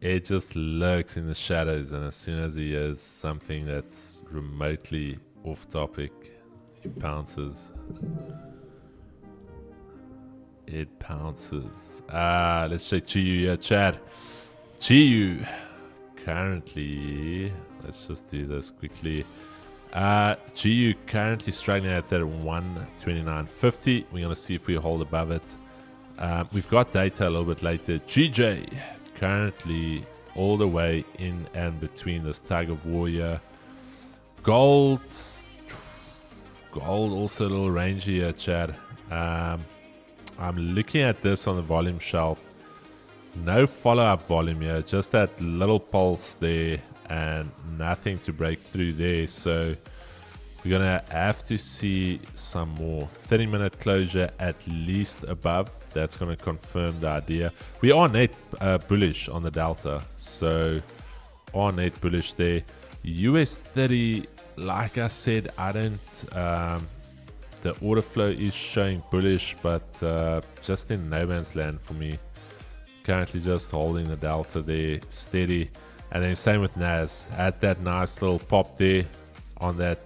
Ed just lurks in the shadows, and as soon as he hears something that's remotely off topic, he pounces. Ed pounces. Let's say Chiyu here, Chad. Chiyu currently, let's just do this quickly. GU currently struggling at that 129.50. We're going to see if we hold above it. We've got data a little bit later. GJ currently all the way in and between this tug of war here. Gold also a little rangy here, Chad. I'm looking at this on the volume shelf. No follow-up volume here, just that little pulse there and nothing to break through there. So we're gonna have to see some more. 30-minute closure at least above. That's gonna confirm the idea. We are net bullish on the delta, so are net bullish there. US 30, like I said, I don't. The order flow is showing bullish, but just in no man's land for me. Currently just holding the delta there steady. And then same with NAS. Had that nice little pop there on that,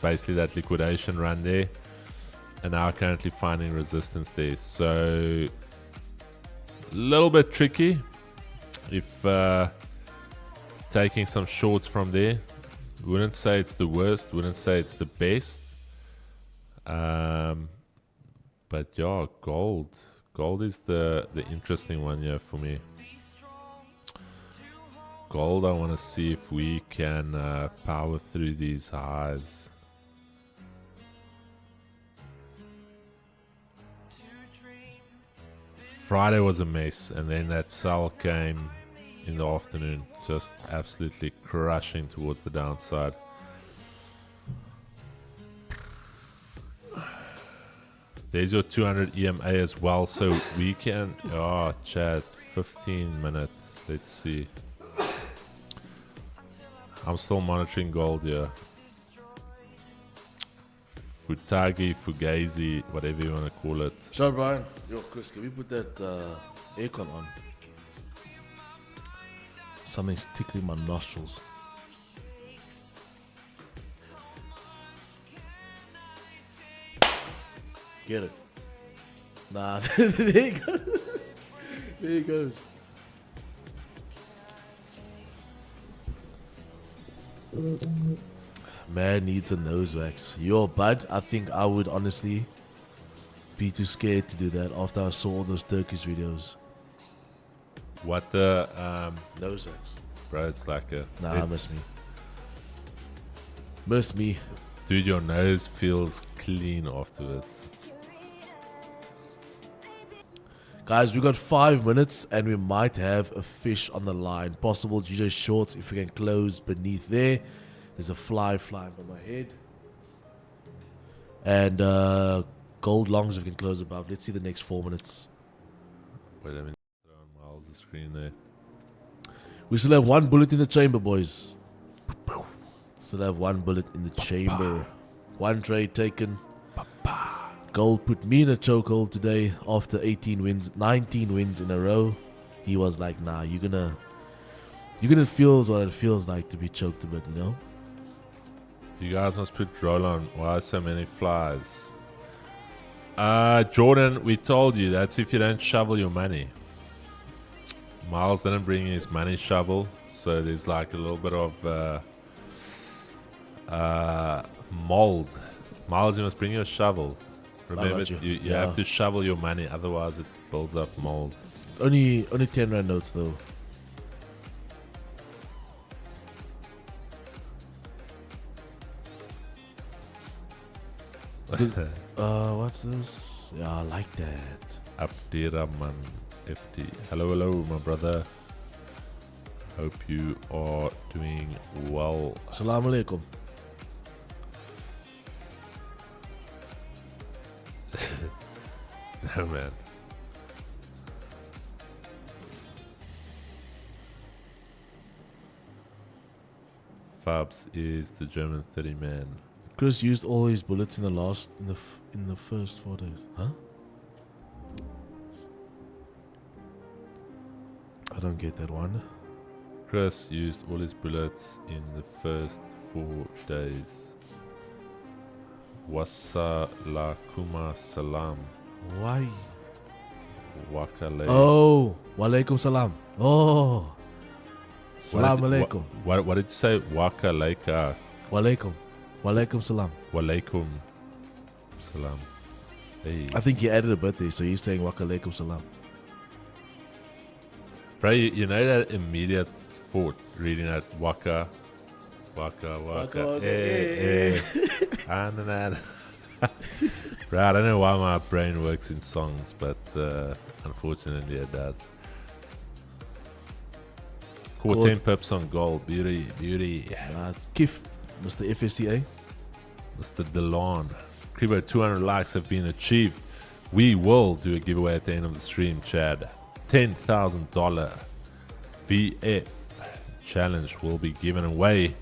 basically that liquidation run there. And now currently finding resistance there. So, a little bit tricky. If taking some shorts from there. Wouldn't say it's the worst. Wouldn't say it's the best. But yeah, gold. Gold is the interesting one here for me. Gold, I want to see if we can power through these highs. Friday was a mess, and then that sell came in the afternoon, just absolutely crushing towards the downside. There's your 200 EMA as well, so we can, chat, 15 minutes, let's see. I'm still monitoring gold here. Futagi, Fugazi, whatever you want to call it. Sure, Brian. Yo, Chris, can we put that aircon on? Something's tickling my nostrils. Get it. Nah, there you go. There he goes. Man needs a nose wax. Yo, bud, I think I would honestly be too scared to do that after I saw all those Turkish videos. What the, Nose wax. bro, it's like a... Nah, it's- miss me. Miss me. Dude, your nose feels clean afterwards. Guys, we got 5 minutes and we might have a fish on the line. Possible GJ shorts if we can close beneath there. There's a fly flying on my head. And gold longs if we can close above. Let's see the next 4 minutes. Wait, let me throw on Miles' screen there. We still have one bullet in the chamber, boys. Still have one bullet in the chamber. One trade taken. Gold put me in a chokehold today after 19 wins in a row. He was like, nah, you're gonna feel what it feels like to be choked a bit, you know? You guys must put roll on. Why so many flies? Jordan, we told you that's if you don't shovel your money. Miles didn't bring his money shovel, so there's like a little bit of mold. Miles, you must bring your shovel. Remember, got you Yeah. have to shovel your money, otherwise it builds up mold. It's only 10 rand notes though. What's this? Yeah, I like that. Abdiraman FT. Hello, my brother. Hope you are doing well. Assalamu alaikum. No, man. Fabs is the German 30 man. Chris used all his bullets in the first 4 days. Huh? I don't get that one. Chris used all his bullets in the first 4 days. Wassalakuma salam. Why? Wakale. Oh, walaikum salam. Oh, salam alaikum. What did you say? Wakaleka. Walaikum salam. Walaikum salam. Hey. I think he added a birthday, so he's saying walaikum salam. Bro, you know that immediate thought reading that waka. Hey. Bro, I don't know why my brain works in songs, but unfortunately it does. Caught 10 pips on gold. Beauty. It's Kif, Mr. FSCA. Mr. DeLon. Kribo, 200 likes have been achieved. We will do a giveaway at the end of the stream, Chad. $10,000 VF challenge will be given away.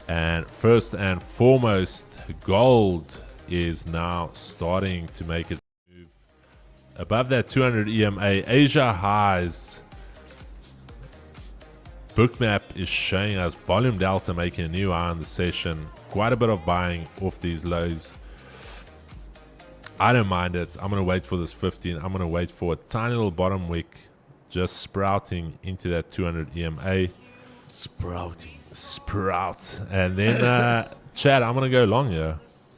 And first and foremost, gold is now starting to make its move above that 200 EMA. Asia highs. Bookmap is showing us volume delta making a new high on the session. Quite a bit of buying off these lows. I don't mind it. I'm going to wait for this 15. I'm going to wait for a tiny little bottom wick just sprouting into that 200 EMA. Sprout. And then, Chad, I'm going to go long here.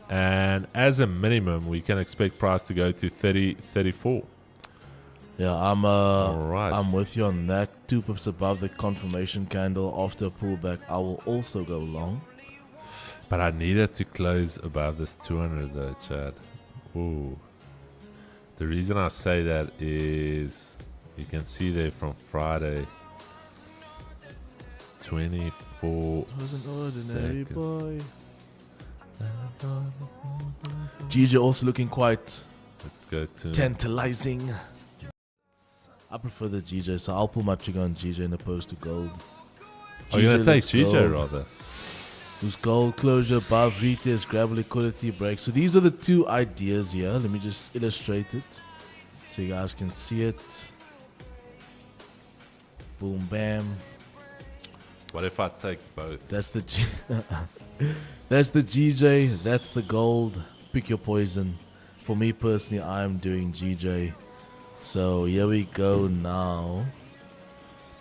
And as a minimum, we can expect price to go to 30, 34. Yeah, Alright. I'm with you on that. 2 pips above the confirmation candle after a pullback. I will also go long. But I needed to close above this 200 though, Chad. Ooh. The reason I say that is you can see there from Friday 24 Was an ordinary seconds. boy. GJ also looking quite Let's go to tantalizing. I prefer the GJ, so I'll pull my trigger on GJ in opposed to gold. Oh, you're going to take looks GJ gold. rather? Who's gold closure above retest, grab liquidity break. So these are the 2 ideas here. Let me just illustrate it so you guys can see it. Boom, bam. What if I take both? That's the that's the GJ. That's the gold. Pick your poison. For me personally, I am doing GJ. So here we go now.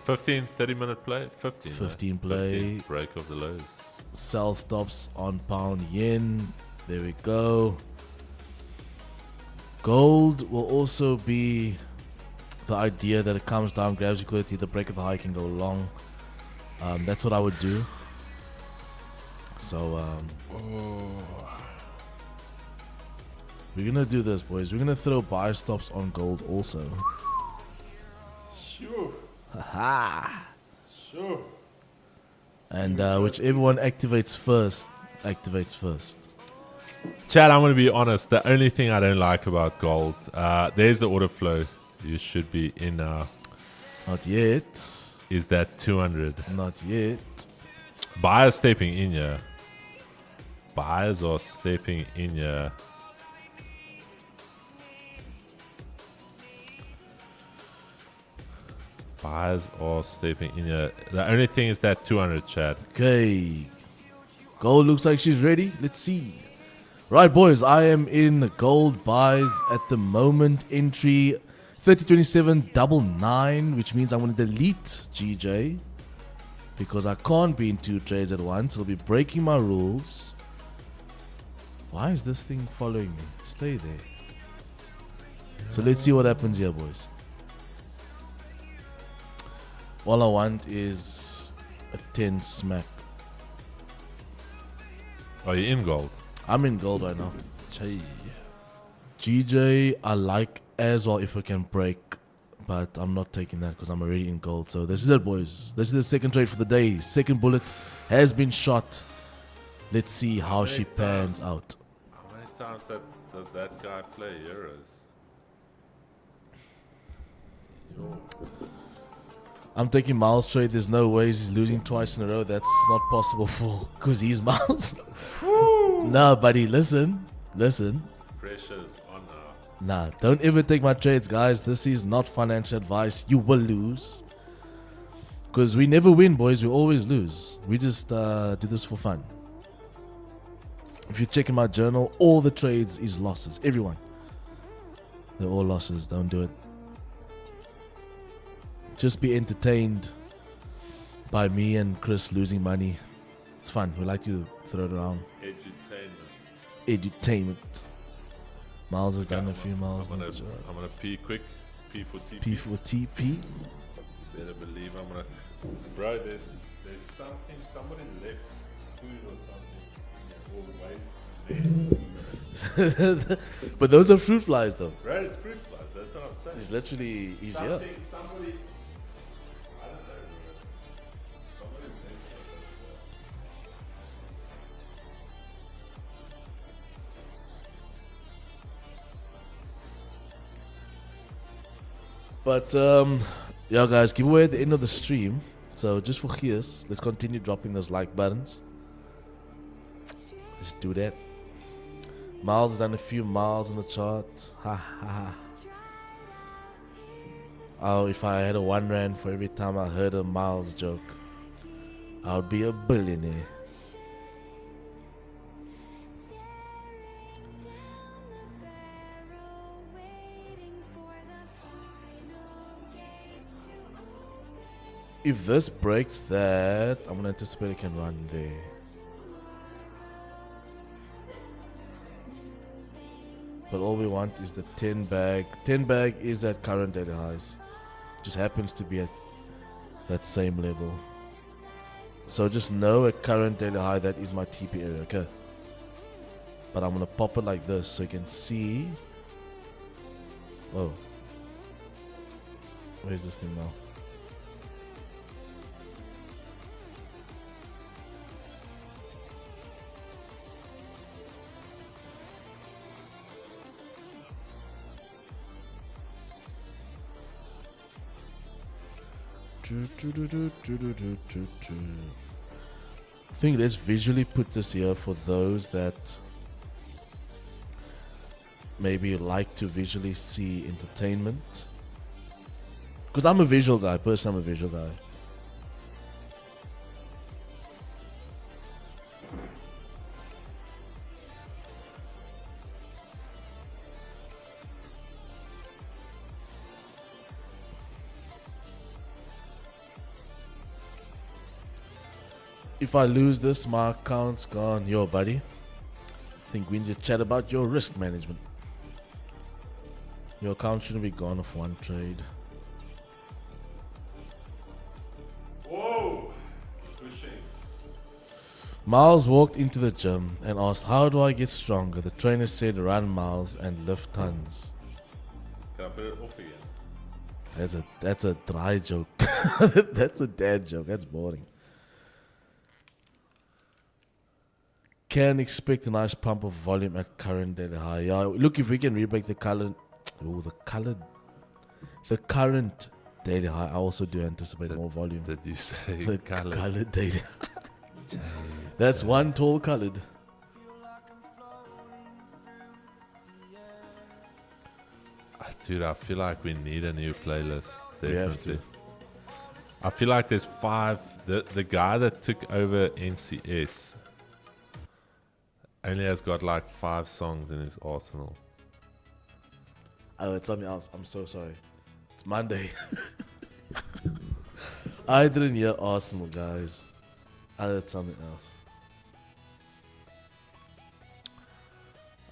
15, 30-minute play? 15. 15 play. 15 break of the lows. Sell stops on pound yen. There we go. Gold will also be the idea that it comes down, grabs liquidity, the break of the high can go long. That's what I would do. So we're gonna do this, boys. We're gonna throw buy stops on gold also. Sure. Haha. Sure. And whichever one activates first. Chad, I'm going to be honest. The only thing I don't like about gold, there's the order flow. You should be in now. Not yet. Is that 200? Not yet. Buyers stepping in here. Buyers are stepping in here. Buyers are stepping in here. The only thing is that 200, Chad. Okay. Gold looks like she's ready. Let's see. Right, boys. I am in gold buys at the moment. Entry 302799, which means I'm going to delete GJ because I can't be in 2 trades at once. It'll be breaking my rules. Why is this thing following me? Stay there. So let's see what happens here, boys. All I want is a 10 smack. Are you in gold? I'm in gold right now. Chey. GJ, I like as well if I can break, but I'm not taking that because I'm already in gold. So this is it, boys. This is the second trade for the day. Second bullet has been shot. Let's see how she pans out. How many times does that guy play Euros? Yo. I'm taking Miles trade. There's no ways he's losing twice in a row. That's not possible for because he's Miles. Nah, buddy, listen. Pressure's on now. Nah, don't ever take my trades, guys. This is not financial advice. You will lose. Because we never win, boys. We always lose. We just do this for fun. If you check in my journal, all the trades is losses. Everyone. They're all losses. Don't do it. Just be entertained by me and Chris losing money. It's fun. We like to throw it around. Edutainment. Miles has done a few miles. I'm gonna pee quick. P for TP. P for TP. You better believe I'm gonna. Bro, there's something. Somebody left food or something. Always. But those are fruit flies, though. Right, it's fruit flies. That's what I'm saying. He's literally here. Somebody. I don't know. Somebody left us. But yeah, guys, giveaway at the end of the stream. So just for hears, let's continue dropping those like buttons. Let's do that. Miles has done a few miles in the chart. Ha ha ha. Oh, if I had a 1 rand for every time I heard a Miles joke, I would be a billionaire. If this breaks that, I'm gonna anticipate it can run there. But all we want is the 10 bag. 10 bag is at current daily highs. Just happens to be at that same level. So just know at current daily high that is my TP area, okay? But I'm gonna pop it like this so you can see. Oh. Where's this thing now? I think let's visually put this here for those that maybe like to visually see entertainment. Because I'm a visual guy, personally I'm a visual guy. If I lose this, my account's gone. Yo, buddy. I think we need to chat about your risk management. Your account shouldn't be gone off one trade. Whoa! Pushing. Miles walked into the gym and asked, how do I get stronger? The trainer said, run miles and lift tons. Can I put it off again? That's a dry joke. That's a dad joke. That's boring. Can expect a nice pump of volume at current daily high. Yeah, look, if we can rebreak the current daily high, I also do anticipate more volume. Did you say The colored? colored daily. That's one tall colored. Dude, I feel like we need a new playlist. Definitely. We have to. I feel like there's 5. The guy that took over NCS only has got like 5 songs in his arsenal. Oh, it's something else. I'm so sorry. It's Monday. I didn't hear Arsenal, guys. I heard something else.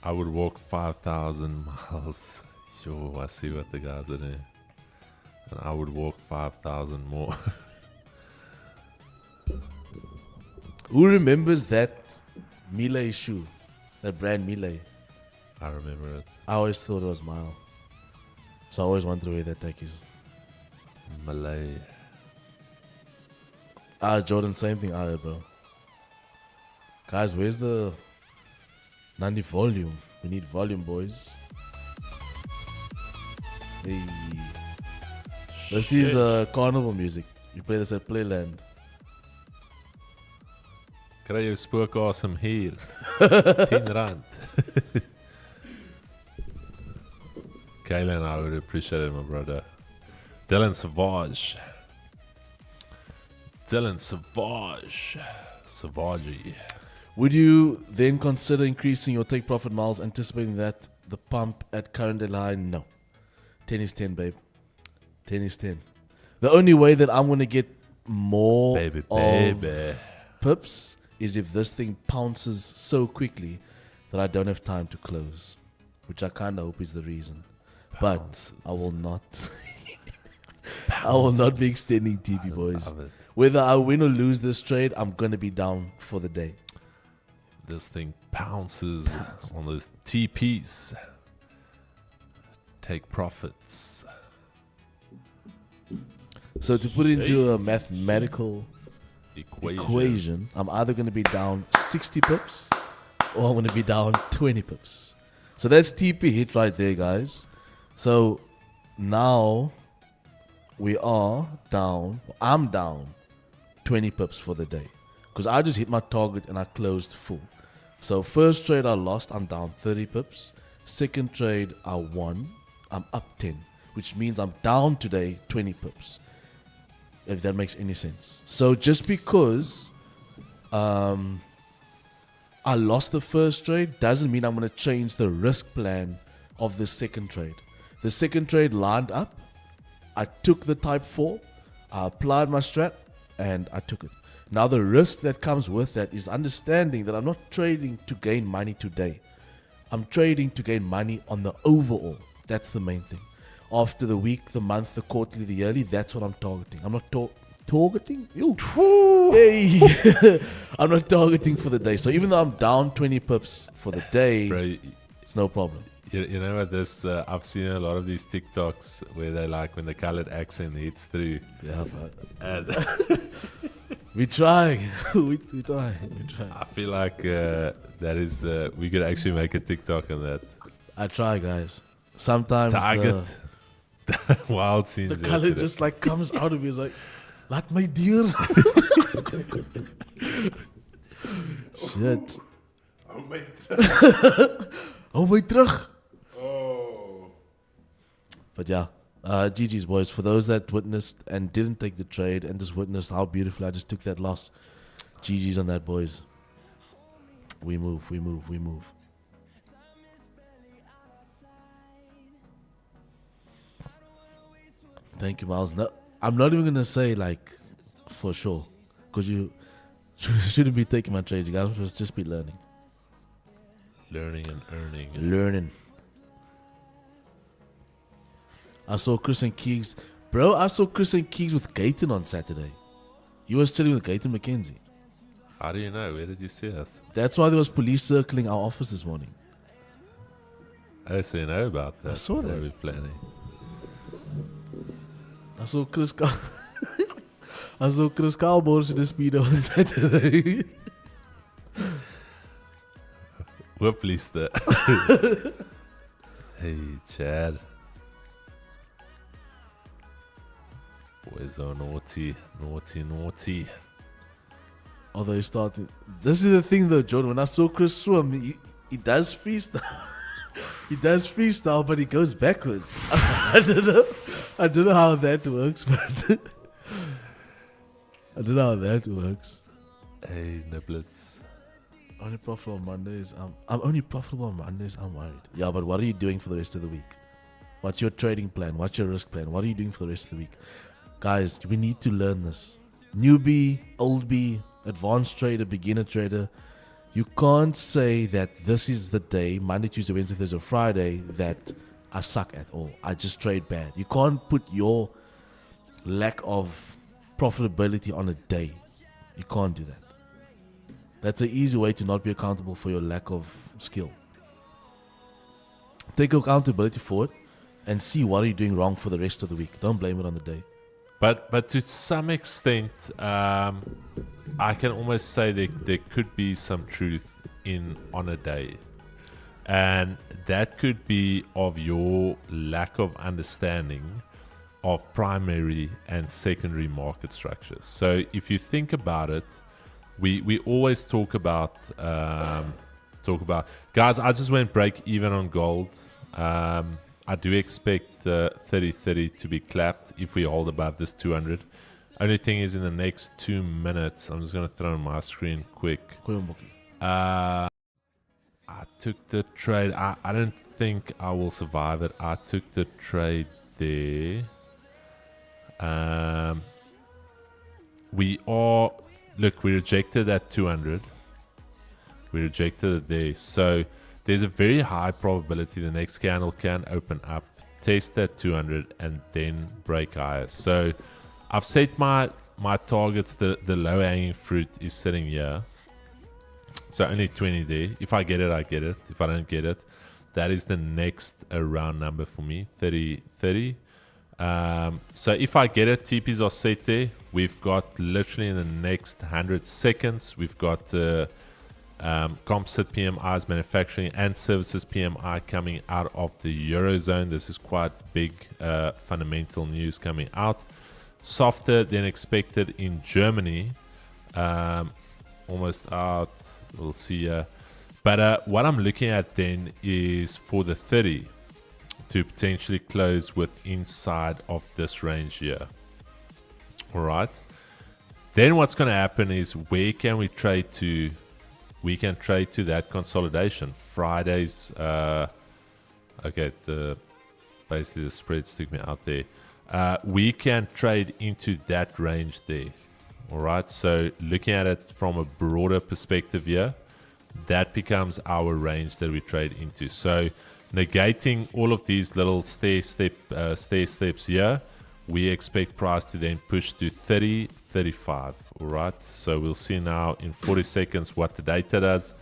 I would walk 5,000 miles. Yo, I see what the guys are doing. And I would walk 5,000 more. Who remembers that Miele shoe? That brand Miele. I remember it. I always thought it was Mile. So I always wanted to wear that Takis. Malay. Jordan, same thing I heard, bro. Guys, where's the 90 volume? We need volume, boys. Hey. This is carnival music. You play this at Playland. Kry jou spookasem hier. 10 rand. Kaylen, I would appreciate it, my brother. Dylan Savage. Savage. Would you then consider increasing your take profit miles, anticipating that the pump at current line? No. 10 is 10, babe. 10 is 10. The only way that I'm going to get more Baby. pips is if this thing pounces so quickly that I don't have time to close, which I kind of hope is the reason. But I will not. I will not be extending TP, boys. Whether I win or lose this trade, I'm going to be down for the day. This thing pounces on those TPs. Take profits. So to put it into a mathematical equation, I'm either going to be down 60 pips or I'm going to be down 20 pips. So that's TP hit right there, guys. So now we are down. I'm down 20 pips for the day because I just hit my target and I closed full. So first trade I lost, I'm down 30 pips. Second trade I won, I'm up 10, which means I'm down today 20 pips. If that makes any sense. So just because I lost the first trade doesn't mean I'm going to change the risk plan of the second trade. The second trade lined up. I took the type 4. I applied my strat and I took it. Now the risk that comes with that is understanding that I'm not trading to gain money today. I'm trading to gain money on the overall. That's the main thing. After the week, the month, the quarterly, the yearly, that's what I'm targeting. I'm not targeting? Hey. I'm not targeting for the day. So even though I'm down 20 pips for the day, Bro, it's no problem. you know what this, I've seen a lot of these TikToks where they like when the colored accent hits through. Yeah, but And we try. we try. I feel like that is, we could actually make a TikTok on that. I try, guys. Sometimes Target. Wild scenes. the color just like comes out of me. It's like my dear. Shit. Oh my terug. Oh. But yeah, GG's, boys. For those that witnessed and didn't take the trade and just witnessed how beautifully I just took that loss, GG's on that, boys. We move. Thank you, Miles. No, I'm not even going to say, like, for sure. Because you shouldn't be taking my trades. You guys must just be learning. Learning and earning. Learning. I saw Chris and Keegs. Bro, I saw Chris and Keegs with Gayton on Saturday. He was chilling with Gayton McKenzie. How do you know? Where did you see us? That's why there was police circling our office this morning. Oh, so you know about that. I saw that. What are we planning? I saw Chris Cowboys in the speedo on Saturday. Whooplister. Hey, Chad. Boys are naughty. Although he's starting. This is the thing though, Jordan. When I saw Chris swim, he does freestyle. He does freestyle, but he goes backwards. I don't know how that works, but I don't know how that works. Hey, niblets. Only profitable on Mondays. I'm only profitable on Mondays. I'm worried. Yeah, but what are you doing for the rest of the week? What's your trading plan? What's your risk plan? What are you doing for the rest of the week? Guys, we need to learn this. Newbie, old B, advanced trader, beginner trader. You can't say that this is the day, Monday, Tuesday, Wednesday, Thursday, Friday, that I suck at all. I just trade bad. You can't put your lack of profitability on a day. You can't do that. That's an easy way to not be accountable for your lack of skill. Take accountability for it and see what are you doing wrong for the rest of the week. Don't blame it on the day. But to some extent, I can almost say that there could be some truth in on a day. And that could be of your lack of understanding of primary and secondary market structures. So if you think about it, we always talk about guys, I just went break even on gold. I do expect 30-30 to be clapped if we hold above this 200. Only thing is, in the next 2 minutes, I'm just going to throw on my screen quick. I took the trade. I don't think I will survive it. I took the trade there. We rejected that 200. We rejected it there. So there's a very high probability the next candle can open up, test that 200, and then break higher. So I've set my targets. The low hanging fruit is sitting here. So only 20 there. If I get it, I get it. If I don't get it, that is the next round number for me, 30-30. So if I get it, TPs are set there. We've got literally in the next 100 seconds, we've got composite PMIs, manufacturing and services PMI coming out of the Eurozone. This is quite big fundamental news coming out. Softer than expected in Germany. Almost out. We'll see. But what I'm looking at then is for the 30 to potentially close with inside of this range here. All right. Then what's going to happen is where can we trade to? We can trade to that consolidation. Fridays. Okay. Basically the spreads took me out there. We can trade into that range there. All right, so looking at it from a broader perspective here, that becomes our range that we trade into. So negating all of these little stair steps here, we expect price to then push to 30, 35. All right, so we'll see now in 40 seconds what the data does.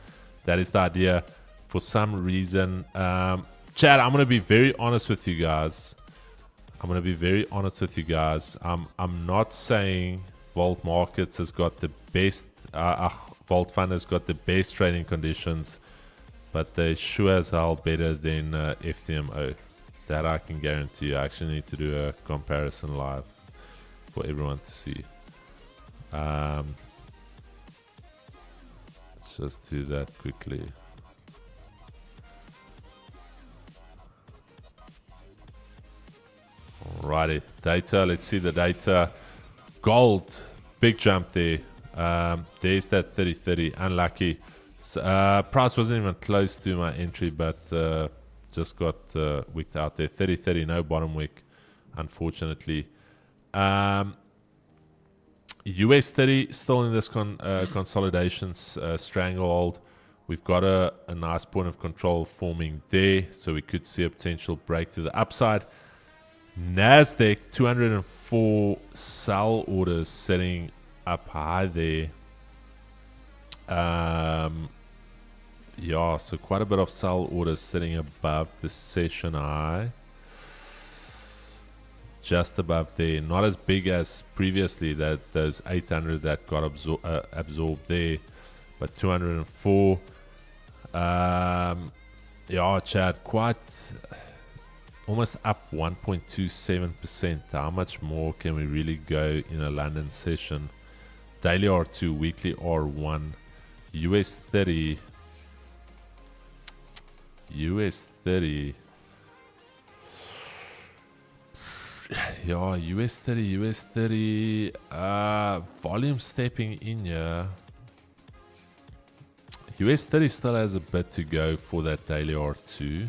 That is the idea. For some reason, Chad, I'm going to be very honest with you guys. I'm not saying Vault Markets has got the best, Vault Fund has got the best trading conditions, but they sure as hell better than FTMO. That I can guarantee you. I actually need to do a comparison live for everyone to see. Let's just do that quickly. Alrighty, data, let's see the data. Gold, big jump there. There's that 30-30, unlucky. Price wasn't even close to my entry, but just got wicked out there. 30-30, no bottom wick, unfortunately. US 30 still in this consolidation stranglehold. We've got a nice point of control forming there, so we could see a potential break to the upside. Nasdaq 204 sell orders setting up high there. Yeah, so quite a bit of sell orders sitting above the session high. Just above there, not as big as previously, that those 800 that got absorbed there, but 204. Yeah, Chad, quite almost up 1.27%. How much more can we really go in a London session? Daily R2, weekly R1, US 30. US 30. Yeah, US 30. Volume stepping in here. US 30 still has a bit to go for that daily R2.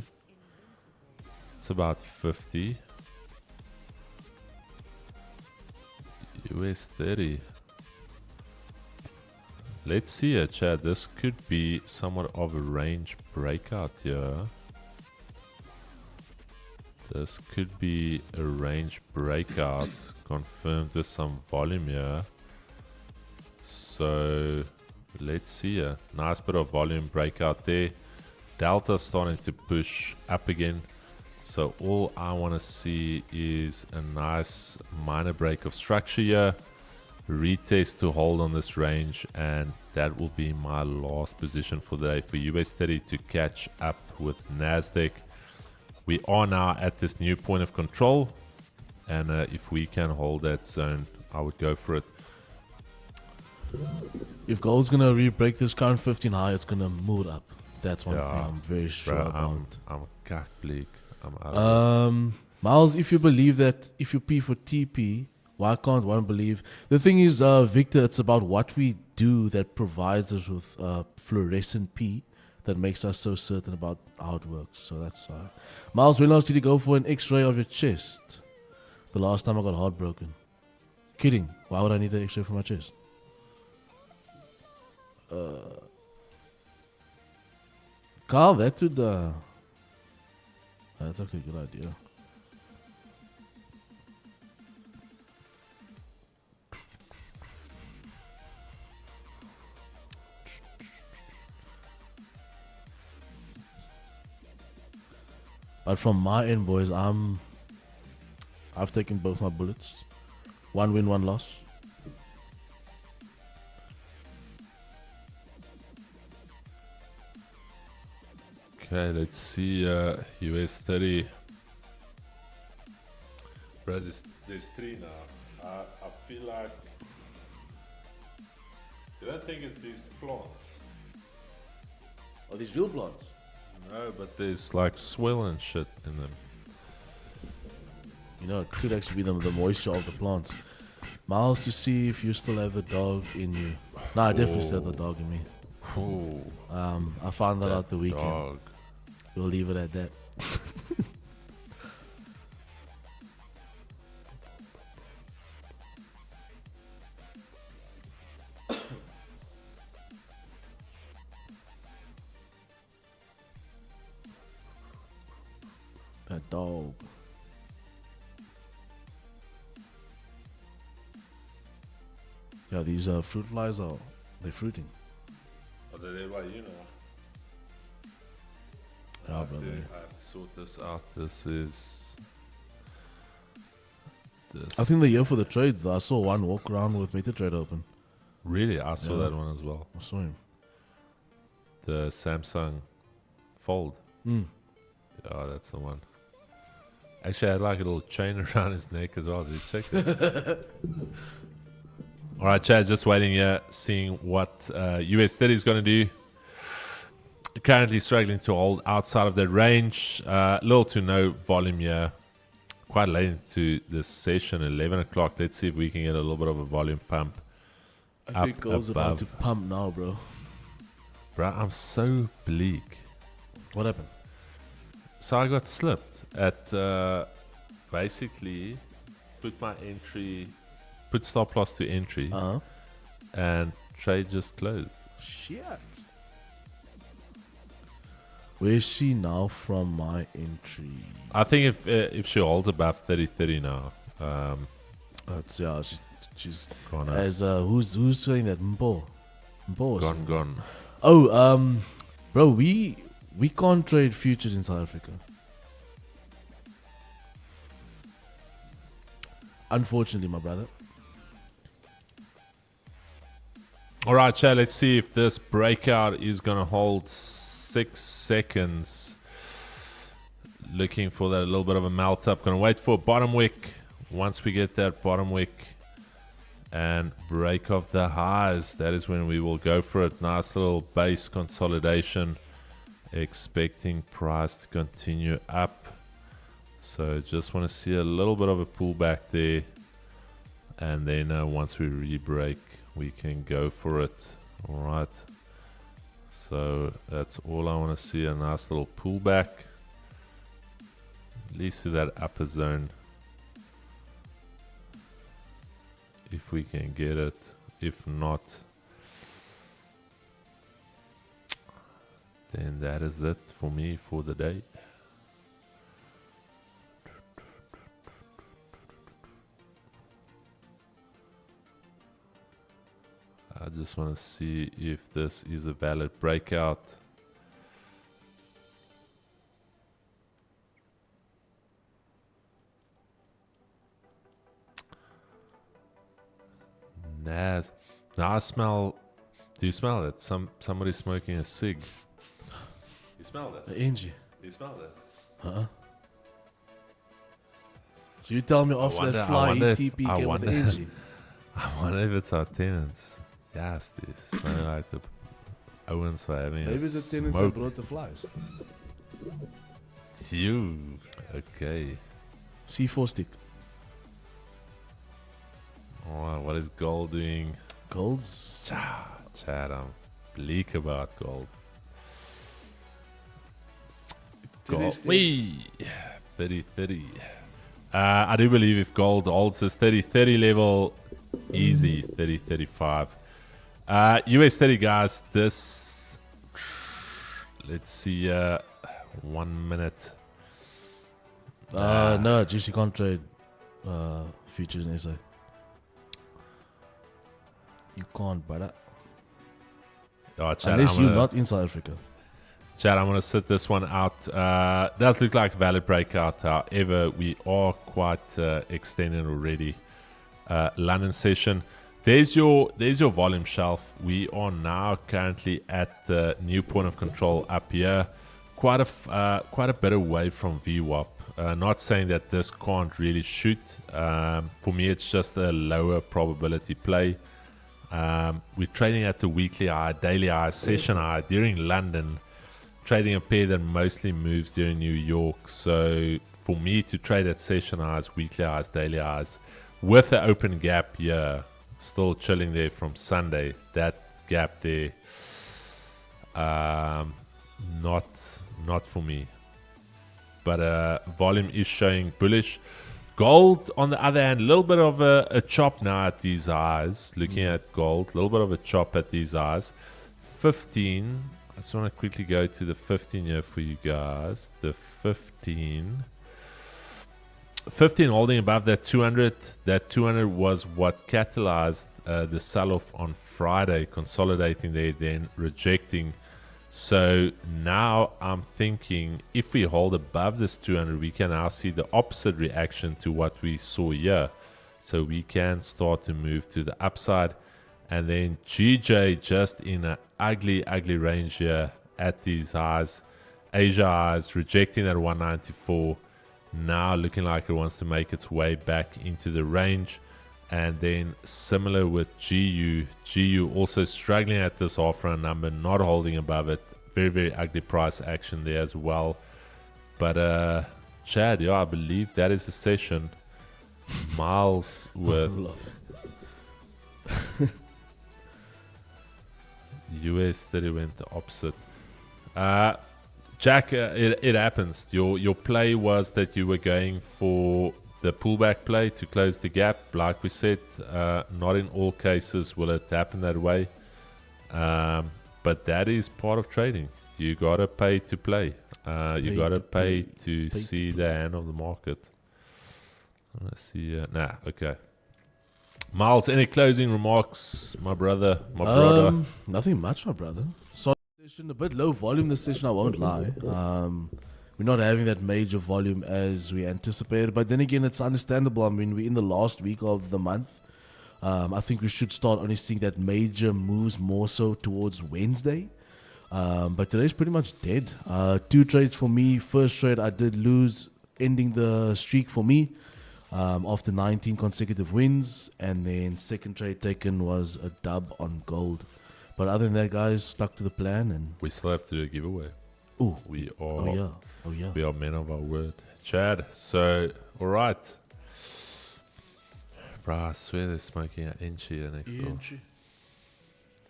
It's about 50. US 30. let's see it, Chad. This could be somewhat of a range breakout here. This could be a range breakout confirmed with some volume here. So let's see a nice bit of volume breakout there. Delta starting to push up again. So all I want to see is a nice minor break of structure here. Retest to hold on this range, and that will be my last position for the day for US30 to catch up with Nasdaq. We are now at this new point of control, and if we can hold that zone, I would go for it. If gold's gonna re-break this current 15 high, it's gonna move up. That's one thing I'm very sure Bro, about. I'm cack bleak. I'm out of it. Miles, if you believe that if you P for TP, why can't one believe? The thing is, Victor, it's about what we do that provides us with fluorescent P that makes us so certain about how it works. So that's Miles, when last did you go for an X-ray of your chest? The last time I got heartbroken. Kidding. Why would I need an X-ray for my chest? Carl, that would that's actually a good idea. But from my end, boys, I've taken both my bullets. 1 win, 1 loss. Okay, let's see US30. Bro, there's 3 now. I feel like... You don't think it's these plants? Are these real plants? No, but there's like swell and shit in them. You know, it could actually be the moisture of the plants. Miles, to see if you still have the dog in you. No, I definitely still have the dog in me. Oh, I found that out the weekend. dog. We'll leave it at that. That dog. Yeah, these fruit flies they're fruiting. Are they there by you now? Yeah, I have brother. to sort this out. This is... This. I think they're here for the trades though. I saw one walk around with MetaTrade open. Really? I saw Yeah. that one as well. I saw him. The Samsung Fold. Mm. Oh, that's the one. Actually, I had like a little chain around his neck as well. Did you check that? All right, Chad, just waiting here, seeing what US30 is going to do. Currently struggling to hold outside of that range. Little to no volume here. Quite late into this session, 11 o'clock. Let's see if we can get a little bit of a volume pump. I think gold's about above. to pump now, bro. Bro, I'm so bleak. What happened? So I got slipped at basically put stop loss to entry, and trade just closed. Shit. Where's she now from my entry? I think if she holds above 30 now, That's yeah. She's gone up. as who's saying that Mpo or something? Gone. Oh, bro, we can't trade futures in South Africa. Unfortunately, my brother. All right, Chad, let's see if this breakout is going to hold 6 seconds. Looking for that a little bit of a melt up. Going to wait for a bottom wick. Once we get that bottom wick and break off the highs, that is when we will go for it. Nice little base consolidation. Expecting price to continue up. So just want to see a little bit of a pullback there. And then once we re-break, we can go for it. All right. So that's all I want to see. A nice little pullback. At least to that upper zone. If we can get it. If not, then that is it for me for the day. I just want to see if this is a valid breakout. Nas. Now I smell. Do you smell that? Somebody smoking a cig. You smell that? Angie. You smell that? Huh? So you tell me after that fly ETP came with Angie. I wonder if it's our tenants. Yes, they smell like the Owens are having Maybe it's the tenants that brought the flies. You. Okay. C4 stick. Alright, what is gold doing? Gold's. Chad, I'm bleak about gold. Gold. Wee! 30. I do believe if gold holds this 30 level, easy 30-35. US 30 guys, this, let's see, 1 minute. No, just you can't trade futures in SA. You can't, brother. Oh, Chad, unless you're not in South Africa. Chad, I'm going to sit this one out. Does look like a valid breakout. However, we are quite extended already. London session. There's your volume shelf. We are now currently at the new point of control up here. Quite a bit away from VWAP. Not saying that this can't really shoot. For me, it's just a lower probability play. We're trading at the weekly high, daily high, session high during London. Trading a pair that mostly moves during New York. So for me to trade at session highs, weekly highs, daily highs, with an open gap here, still chilling there from Sunday. That gap there, not for me. But volume is showing bullish. Gold, on the other hand, a little bit of a chop now at these highs. Looking at gold, a little bit of a chop at these highs. 15. I just want to quickly go to the 15 here for you guys. The 15 holding above that 200. That 200 was what catalyzed the sell-off on Friday, consolidating there, then rejecting. So now I'm thinking if we hold above this 200, we can now see the opposite reaction to what we saw here. So we can start to move to the upside. And then GJ just in an ugly range here at these highs. Asia highs rejecting that 194. Now looking like it wants to make its way back into the range. And then similar with GU. GU also struggling at this half round number, not holding above it. Very ugly price action there as well. But Chad, yeah, I believe that is the session. Miles with US 30 went the opposite. Jack, it happens. Your play was that you were going for the pullback play to close the gap. Like we said, not in all cases will it happen that way. But that is part of trading. You gotta pay to play. You gotta pay to see the hand of the market. Let's see. Okay. Miles, any closing remarks, my brother? Nothing much, my brother. So a bit low volume this session, I won't lie. We're not having that major volume as we anticipated, but then again, it's understandable. I mean, we're in the last week of the month. I think we should start only seeing that major moves more so towards Wednesday. But today's pretty much dead. 2 trades for me. First trade I did lose, ending the streak for me after 19 consecutive wins. And then second trade taken was a dub on gold. But other than that, guys, stuck to the plan. And we still have to do a giveaway. Oh, we are. Oh yeah. We are men of our word, Chad. So, all right. Bro, I swear they're smoking an inch here next door.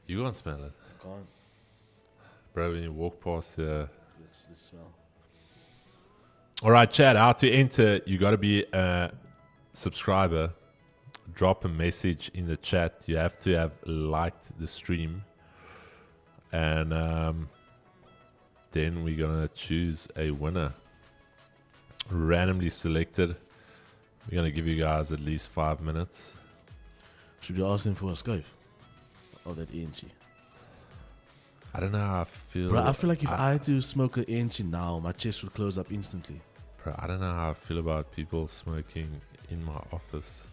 You can't smell it. I can't. Bro, when you walk past here. Let's smell. All right, Chad, how to enter. You got to be a subscriber. Drop a message in the chat. You have to have liked the stream. And then we're gonna choose a winner, randomly selected. We're gonna give you guys at least 5 minutes. Should we ask them for a scarf? Or that ENG? I don't know how I feel. Bro, I feel like if I had to smoke an ENG now, my chest would close up instantly. Bro, I don't know how I feel about people smoking in my office.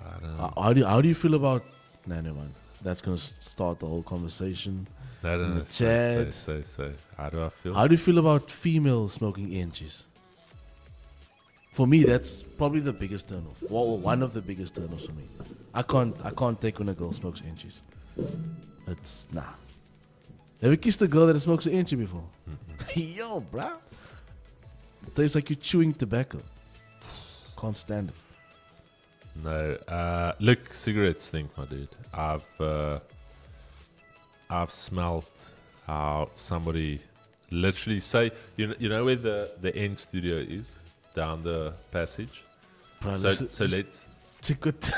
I don't know. How do you feel about... Nah, never mind. That's going to start the whole conversation. No. Chat. Say. How do I feel? How do you feel about females smoking ENGs? For me, that's probably the biggest turnoff. Well, one of the biggest turnoffs for me. I can't take when a girl smokes ENGs. It's nah. Have you kissed a girl that smokes an ENG before? Yo, bruh. It tastes like you're chewing tobacco. Can't stand it. No. Look, cigarettes stink, my dude. I've smelled how somebody literally say, you know where the end studio is? Down the passage. Bro, So let's... check it.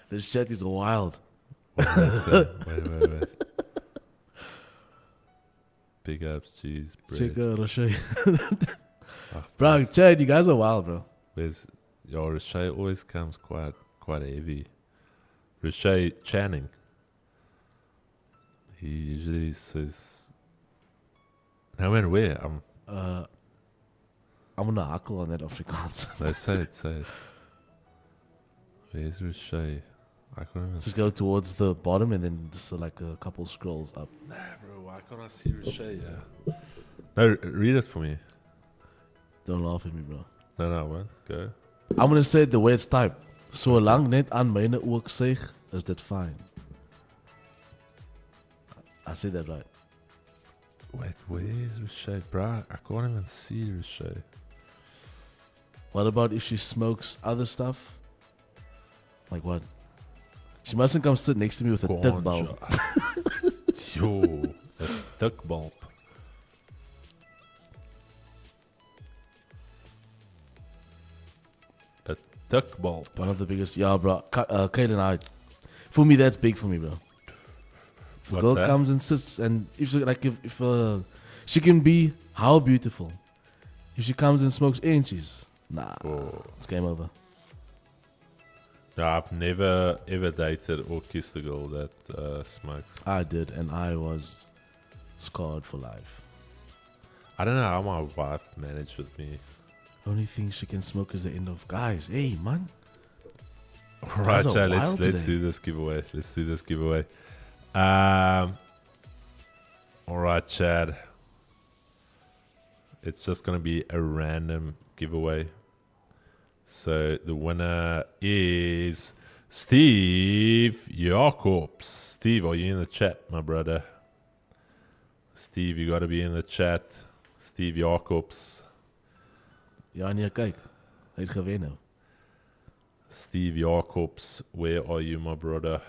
This chat is wild. Wait. Big ups, cheese, bread. Check out, I'll show you. Oh, Bro, Chad, you guys are wild, bro. Where's your Riche always comes quite heavy. Riche Channing. He usually says, "No man, where?" I'm gonna huckle on that Afrikaans. No, say it. Where's Riche? I can't even. Just go towards the bottom and then just like a couple scrolls up. Nah, bro, why can't I see Riche? Yeah. No, read it for me. Don't laugh at me, bro. No, I won't. Go. I'm gonna say it the way it's typed. Solang net aan myne ook seg, is dit fine. I said that right. Wait, where's Riche? Bro, I can't even see Riche. What about if she smokes other stuff? Like what? She mustn't come sit next to me with a dick bulb. Yo, a dick bulb. A dick bulb. One of the biggest. Yeah, bro. Kate and I. For me, that's big for me, bro. If a What's girl that? comes and sits, and if she can be how beautiful. If she comes and smokes inches, nah, it's game over. No, I've never ever dated or kissed a girl that smokes. I did, and I was scarred for life. I don't know how my wife managed with me. Only thing she can smoke is the end of guys. Hey, man. All right, Guys are Chad, wild let's today. do this giveaway. All right, Chad. It's just gonna be a random giveaway. So the winner is Steve Jacobs. Steve, are you in the chat, my brother? Steve, you gotta be in the chat. Steve Jacobs. Ja, nee, kyk. Hy het gewen nou. Steve Jacobs, where are you, my brother?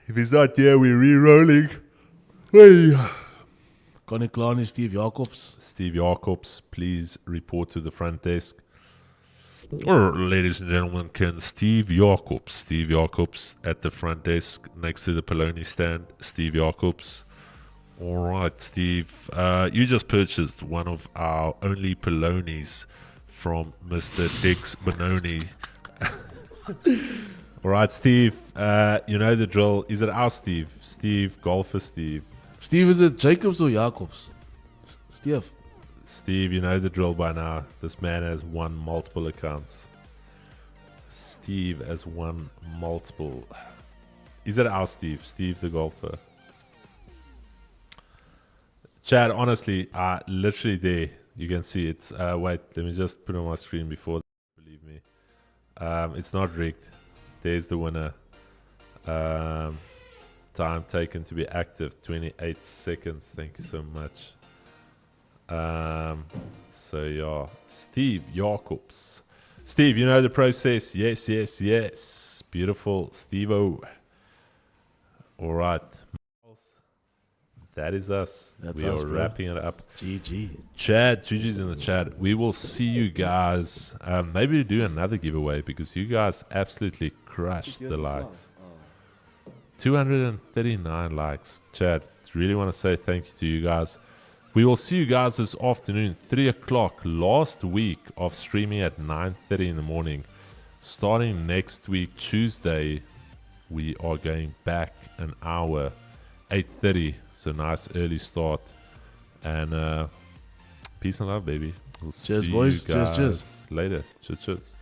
If he's not here, we're re-rolling. Hey. Kan nie klaar nie, Steve Jacobs. Steve Jacobs, please report to the front desk. Or, ladies and gentlemen, can Steve Jacobs at the front desk next to the Poloni stand. Steve Jacobs. All right, Steve. You just purchased one of our only Polonis from Mr. Dix Benoni. All right, Steve. You know the drill. Is it our Steve? Steve, golfer Steve. Steve, is it Jacobs or Jacobs? Steve. Steve, you know the drill by now. This man has won multiple accounts. Steve has won multiple. Is it our Steve? Steve the golfer. Chad, honestly, literally there. You can see it's. Wait, let me just put it on my screen before. Believe me. It's not rigged. There's the winner. Time taken to be active, 28 seconds. Thank you so much. So yeah, Steve Jacobs. Steve, you know the process. Yes. Beautiful, Steve-o. All right. That is us. That's we us, are bro. wrapping it up. GG. Chad, GG's in the chat. We will see you guys. Maybe do another giveaway because you guys absolutely crushed the likes. 239 likes. Chad, really want to say thank you to you guys. We will see you guys this afternoon, 3 o'clock. Last week of streaming at 9:30 in the morning. Starting next week, Tuesday, we are going back an hour, 8:30. So nice early start. And peace and love, baby. We'll Cheers, see boys. you guys Cheers. later. Cheers.